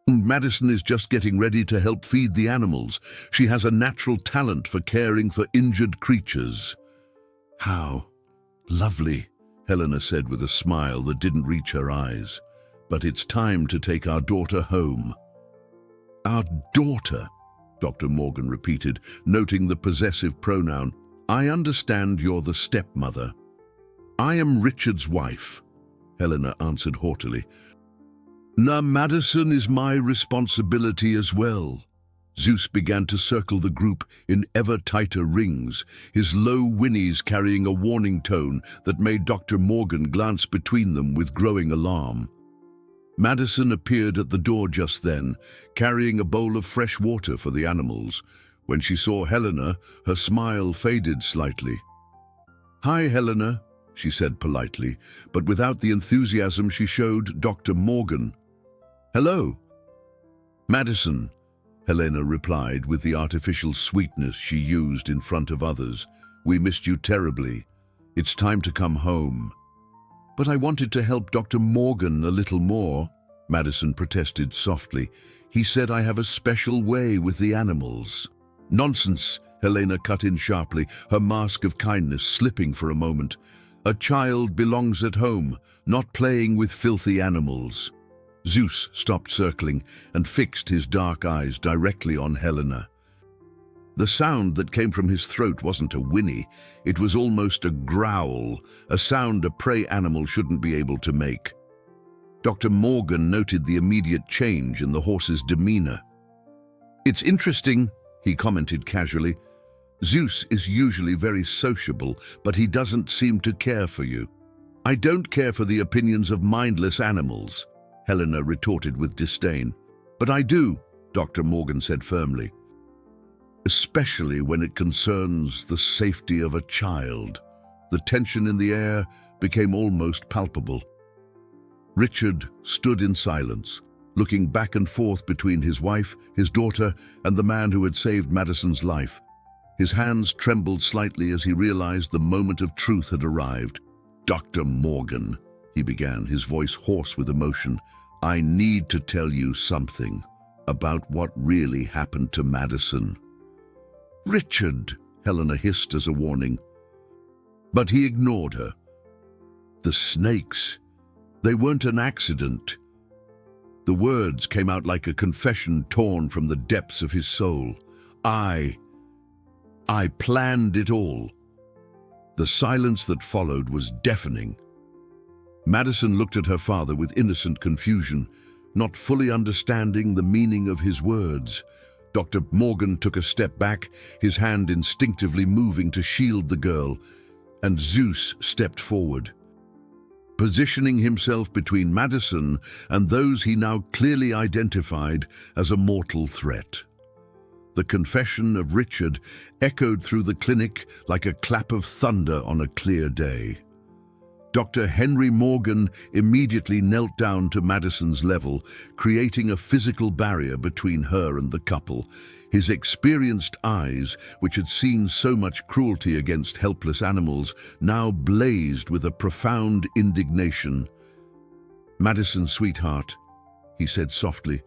"Madison is just getting ready to help feed the animals. She has a natural talent for caring for injured creatures." "How lovely," Helena said with a smile that didn't reach her eyes. "But it's time to take our daughter home." "Our daughter," Dr. Morgan repeated, noting the possessive pronoun. "I understand you're the stepmother." "I am Richard's wife," Helena answered haughtily. "Now, Madison is my responsibility as well." Zeus began to circle the group in ever tighter rings, his low whinnies carrying a warning tone that made Dr. Morgan glance between them with growing alarm. Madison appeared at the door just then, carrying a bowl of fresh water for the animals. When she saw Helena, her smile faded slightly. "Hi, Helena," she said politely, but without the enthusiasm she showed Dr. Morgan. "Hello." "Madison," Helena replied with the artificial sweetness she used in front of others. "We missed you terribly. It's time to come home." "But I wanted to help Dr. Morgan a little more," Madison protested softly. "He said I have a special way with the animals." "Nonsense," Helena cut in sharply, her mask of kindness slipping for a moment. "A child belongs at home, not playing with filthy animals." Zeus stopped circling and fixed his dark eyes directly on Helena. The sound that came from his throat wasn't a whinny, it was almost a growl, a sound a prey animal shouldn't be able to make. Dr. Morgan noted the immediate change in the horse's demeanor. "It's interesting," he commented casually. "Zeus is usually very sociable, but he doesn't seem to care for you." "I don't care for the opinions of mindless animals," Helena retorted with disdain. "But I do," Dr. Morgan said firmly. "Especially when it concerns the safety of a child." The tension in the air became almost palpable. Richard stood in silence, looking back and forth between his wife, his daughter, and the man who had saved Madison's life. His hands trembled slightly as he realized the moment of truth had arrived. "Dr. Morgan," he began, his voice hoarse with emotion, "I need to tell you something about what really happened to Madison." "Richard," Helena hissed as a warning. But he ignored her. "The snakes, they weren't an accident." The words came out like a confession torn from the depths of his soul. I planned it all." The silence that followed was deafening. Madison looked at her father with innocent confusion, not fully understanding the meaning of his words. Dr. Morgan took a step back, his hand instinctively moving to shield the girl, and Zeus stepped forward, positioning himself between Madison and those he now clearly identified as a mortal threat. The confession of Richard echoed through the clinic like a clap of thunder on a clear day. Dr. Henry Morgan immediately knelt down to Madison's level, creating a physical barrier between her and the couple. His experienced eyes, which had seen so much cruelty against helpless animals, now blazed with a profound indignation. "Madison, sweetheart," he said softly,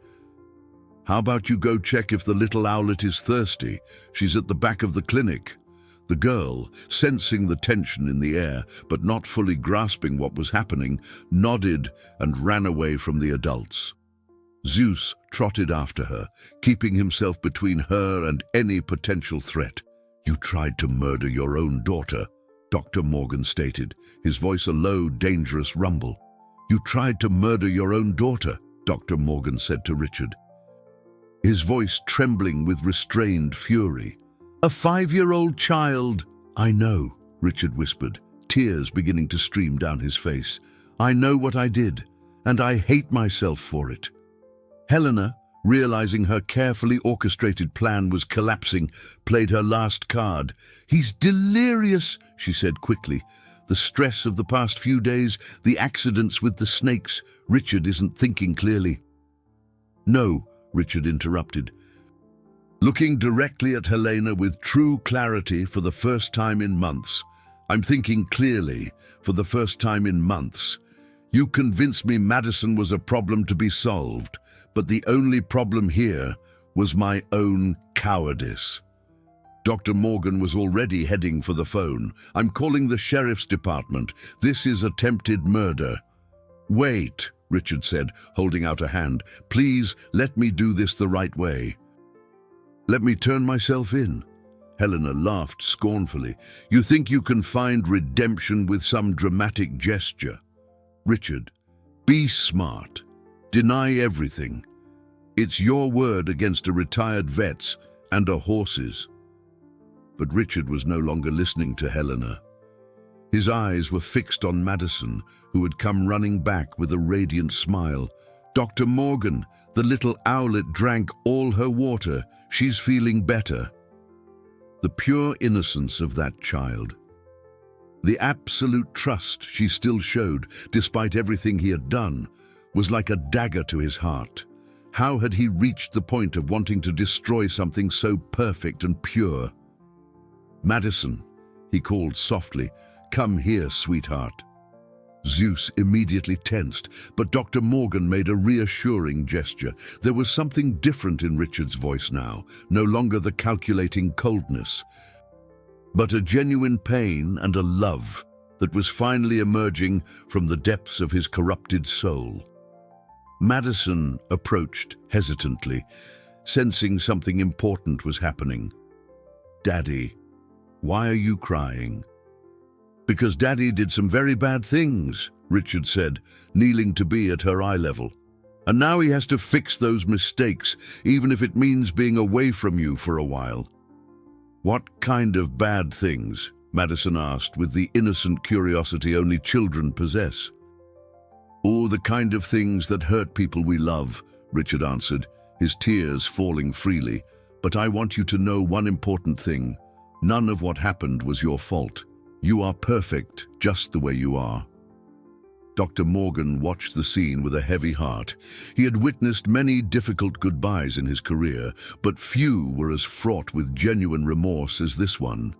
"how about you go check if the little owlet is thirsty? She's at the back of the clinic." The girl, sensing the tension in the air, but not fully grasping what was happening, nodded and ran away from the adults. Zeus trotted after her, keeping himself between her and any potential threat. "You tried to murder your own daughter," Dr. Morgan stated, his voice a low, dangerous rumble. "You tried to murder your own daughter," Dr. Morgan said to Richard, his voice trembling with restrained fury. "A 5-year-old child." "I know," Richard whispered, tears beginning to stream down his face. "I know what I did, and I hate myself for it." Helena, realizing her carefully orchestrated plan was collapsing, played her last card. "He's delirious," she said quickly. "The stress of the past few days, the accidents with the snakes. Richard isn't thinking clearly." "No," Richard interrupted, looking directly at Helena with true clarity for the first time in months. "I'm thinking clearly for the first time in months. You convinced me Madison was a problem to be solved, but the only problem here was my own cowardice." Dr. Morgan was already heading for the phone. "I'm calling the sheriff's department. This is attempted murder." "Wait," Richard said, holding out a hand. "Please let me do this the right way." "Let me turn myself in?" Helena laughed scornfully. "You think you can find redemption with some dramatic gesture? Richard, be smart. Deny everything. It's your word against a retired vet's and a horse's." But Richard was no longer listening to Helena. His eyes were fixed on Madison, who had come running back with a radiant smile. "Dr. Morgan, the little owlet drank all her water. She's feeling better." The pure innocence of that child. The absolute trust she still showed, despite everything he had done, was like a dagger to his heart. How had he reached the point of wanting to destroy something so perfect and pure? "Madison," he called softly, "come here, sweetheart." Zeus immediately tensed, but Dr. Morgan made a reassuring gesture. There was something different in Richard's voice now, no longer the calculating coldness, but a genuine pain and a love that was finally emerging from the depths of his corrupted soul. Madison approached hesitantly, sensing something important was happening. "Daddy, why are you crying?" "Because Daddy did some very bad things," Richard said, kneeling to be at her eye level. "And now he has to fix those mistakes, even if it means being away from you for a while." "What kind of bad things?" Madison asked with the innocent curiosity only children possess. "Oh, the kind of things that hurt people we love," Richard answered, his tears falling freely. "But I want you to know one important thing. None of what happened was your fault. You are perfect just the way you are." Dr. Morgan watched the scene with a heavy heart. He had witnessed many difficult goodbyes in his career, but few were as fraught with genuine remorse as this one.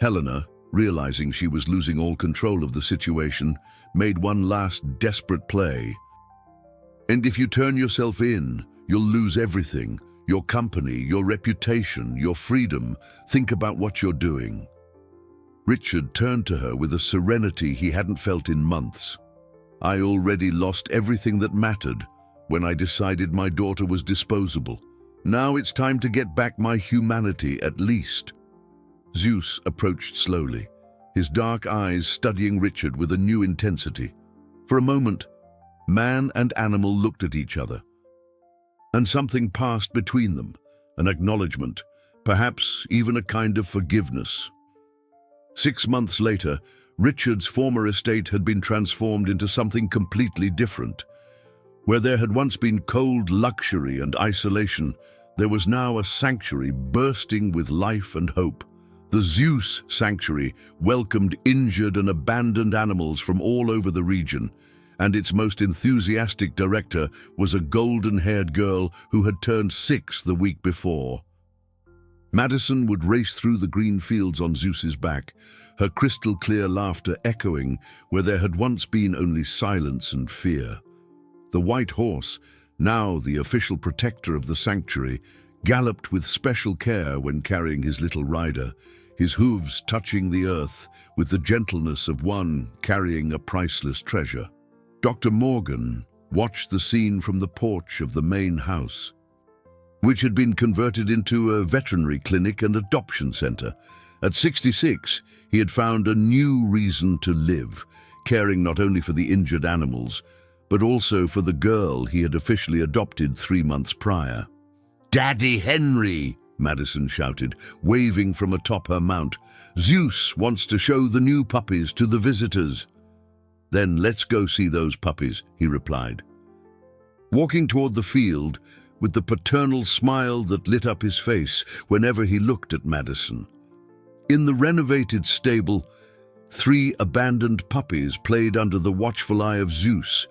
Helena, realizing she was losing all control of the situation, made one last desperate play. "And if you turn yourself in, you'll lose everything. Your company, your reputation, your freedom. Think about what you're doing." Richard turned to her with a serenity he hadn't felt in months. "I already lost everything that mattered when I decided my daughter was disposable. Now it's time to get back my humanity at least." Zeus approached slowly, his dark eyes studying Richard with a new intensity. For a moment, man and animal looked at each other, and something passed between them, an acknowledgement, perhaps even a kind of forgiveness. 6 months later, Richard's former estate had been transformed into something completely different. Where there had once been cold luxury and isolation, there was now a sanctuary bursting with life and hope. The Zeus Sanctuary welcomed injured and abandoned animals from all over the region, and its most enthusiastic director was a golden-haired girl who had turned 6 the week before. Madison would race through the green fields on Zeus's back, her crystal-clear laughter echoing where there had once been only silence and fear. The white horse, now the official protector of the sanctuary, galloped with special care when carrying his little rider, his hooves touching the earth with the gentleness of one carrying a priceless treasure. Dr. Morgan watched the scene from the porch of the main house, which had been converted into a veterinary clinic and adoption center. At 66, he had found a new reason to live, caring not only for the injured animals, but also for the girl he had officially adopted 3 months prior. "Daddy Henry!" Madison shouted, waving from atop her mount. "Zeus wants to show the new puppies to the visitors." "Then let's go see those puppies," he replied, walking toward the field with the paternal smile that lit up his face whenever he looked at Madison. In the renovated stable, 3 abandoned puppies played under the watchful eye of Zeus,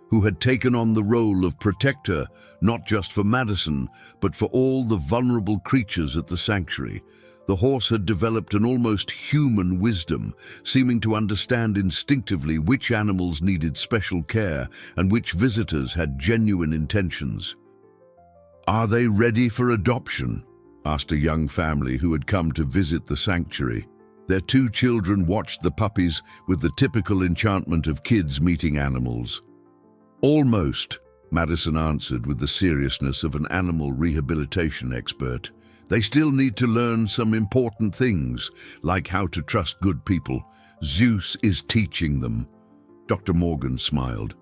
who had taken on the role of protector, not just for Madison, but for all the vulnerable creatures at the sanctuary. The horse had developed an almost human wisdom, seeming to understand instinctively which animals needed special care and which visitors had genuine intentions. "Are they ready for adoption?" asked a young family who had come to visit the sanctuary. Their 2 children watched the puppies with the typical enchantment of kids meeting animals. "Almost," Madison answered with the seriousness of an animal rehabilitation expert. "They still need to learn some important things, like how to trust good people. Zeus is teaching them." Dr. Morgan smiled,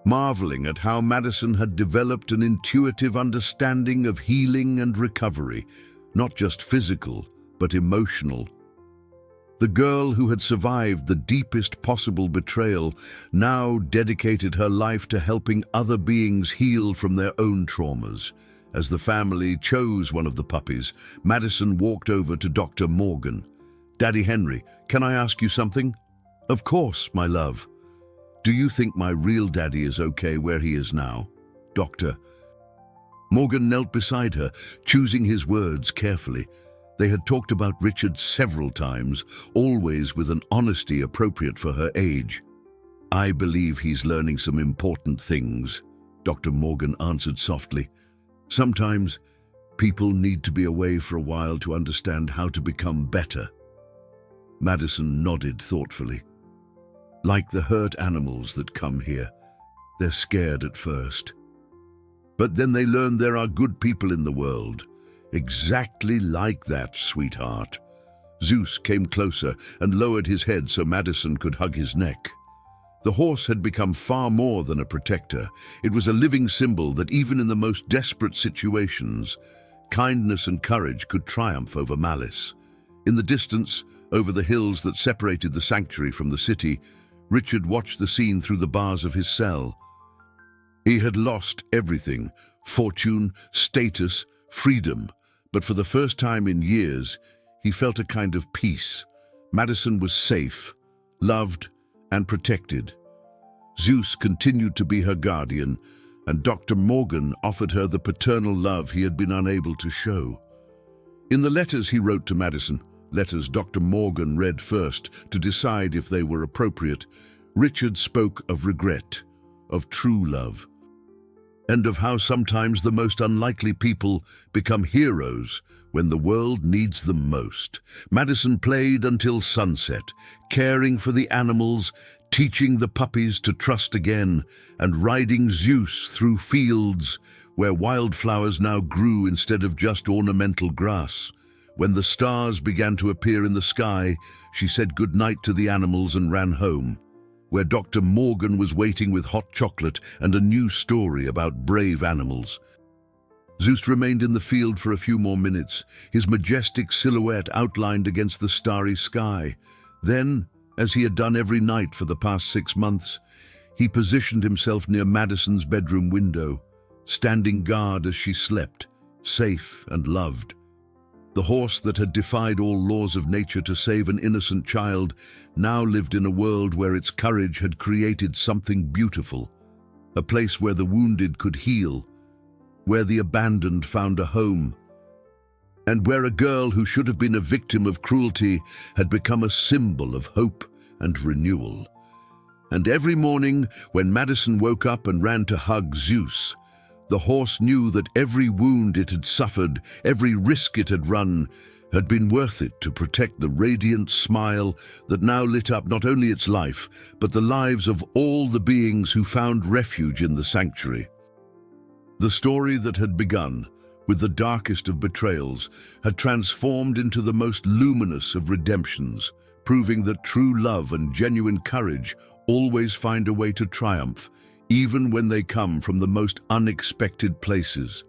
marveling at how Madison had developed an intuitive understanding of healing and recovery, not just physical, but emotional. The girl who had survived the deepest possible betrayal now dedicated her life to helping other beings heal from their own traumas. As the family chose one of the puppies, Madison walked over to Dr. Morgan. "Daddy Henry, can I ask you something?" "Of course, my love." "Do you think my real daddy is okay where he is now?" "Doctor." Morgan knelt beside her, choosing his words carefully. They had talked about Richard several times, always with an honesty appropriate for her age. "I believe he's learning some important things," Dr. Morgan answered softly. "Sometimes people need to be away for a while to understand how to become better." Madison nodded thoughtfully. "Like the hurt animals that come here. They're scared at first, but then they learn there are good people in the world. Exactly like that, sweetheart." Zeus came closer and lowered his head so Madison could hug his neck. The horse had become far more than a protector. It was a living symbol that even in the most desperate situations, kindness and courage could triumph over malice. In the distance, over the hills that separated the sanctuary from the city, Richard watched the scene through the bars of his cell. He had lost everything: fortune, status, freedom. But for the first time in years, he felt a kind of peace. Madison was safe, loved, and protected. Zeus continued to be her guardian, and Dr. Morgan offered her the paternal love he had been unable to show. In the letters he wrote to Madison, letters Dr. Morgan read first to decide if they were appropriate, Richard spoke of regret, of true love, and of how sometimes the most unlikely people become heroes when the world needs them most. Madison played until sunset, caring for the animals, teaching the puppies to trust again, and riding Zeus through fields where wildflowers now grew instead of just ornamental grass. When the stars began to appear in the sky, she said goodnight to the animals and ran home, where Dr. Morgan was waiting with hot chocolate and a new story about brave animals. Zeus remained in the field for a few more minutes, his majestic silhouette outlined against the starry sky. Then, as he had done every night for the past 6 months, he positioned himself near Madison's bedroom window, standing guard as she slept, safe and loved. The horse that had defied all laws of nature to save an innocent child now lived in a world where its courage had created something beautiful, a place where the wounded could heal, where the abandoned found a home, and where a girl who should have been a victim of cruelty had become a symbol of hope and renewal. And every morning, when Madison woke up and ran to hug Zeus, the horse knew that every wound it had suffered, every risk it had run, had been worth it to protect the radiant smile that now lit up not only its life, but the lives of all the beings who found refuge in the sanctuary. The story that had begun with the darkest of betrayals had transformed into the most luminous of redemptions, proving that true love and genuine courage always find a way to triumph, even when they come from the most unexpected places.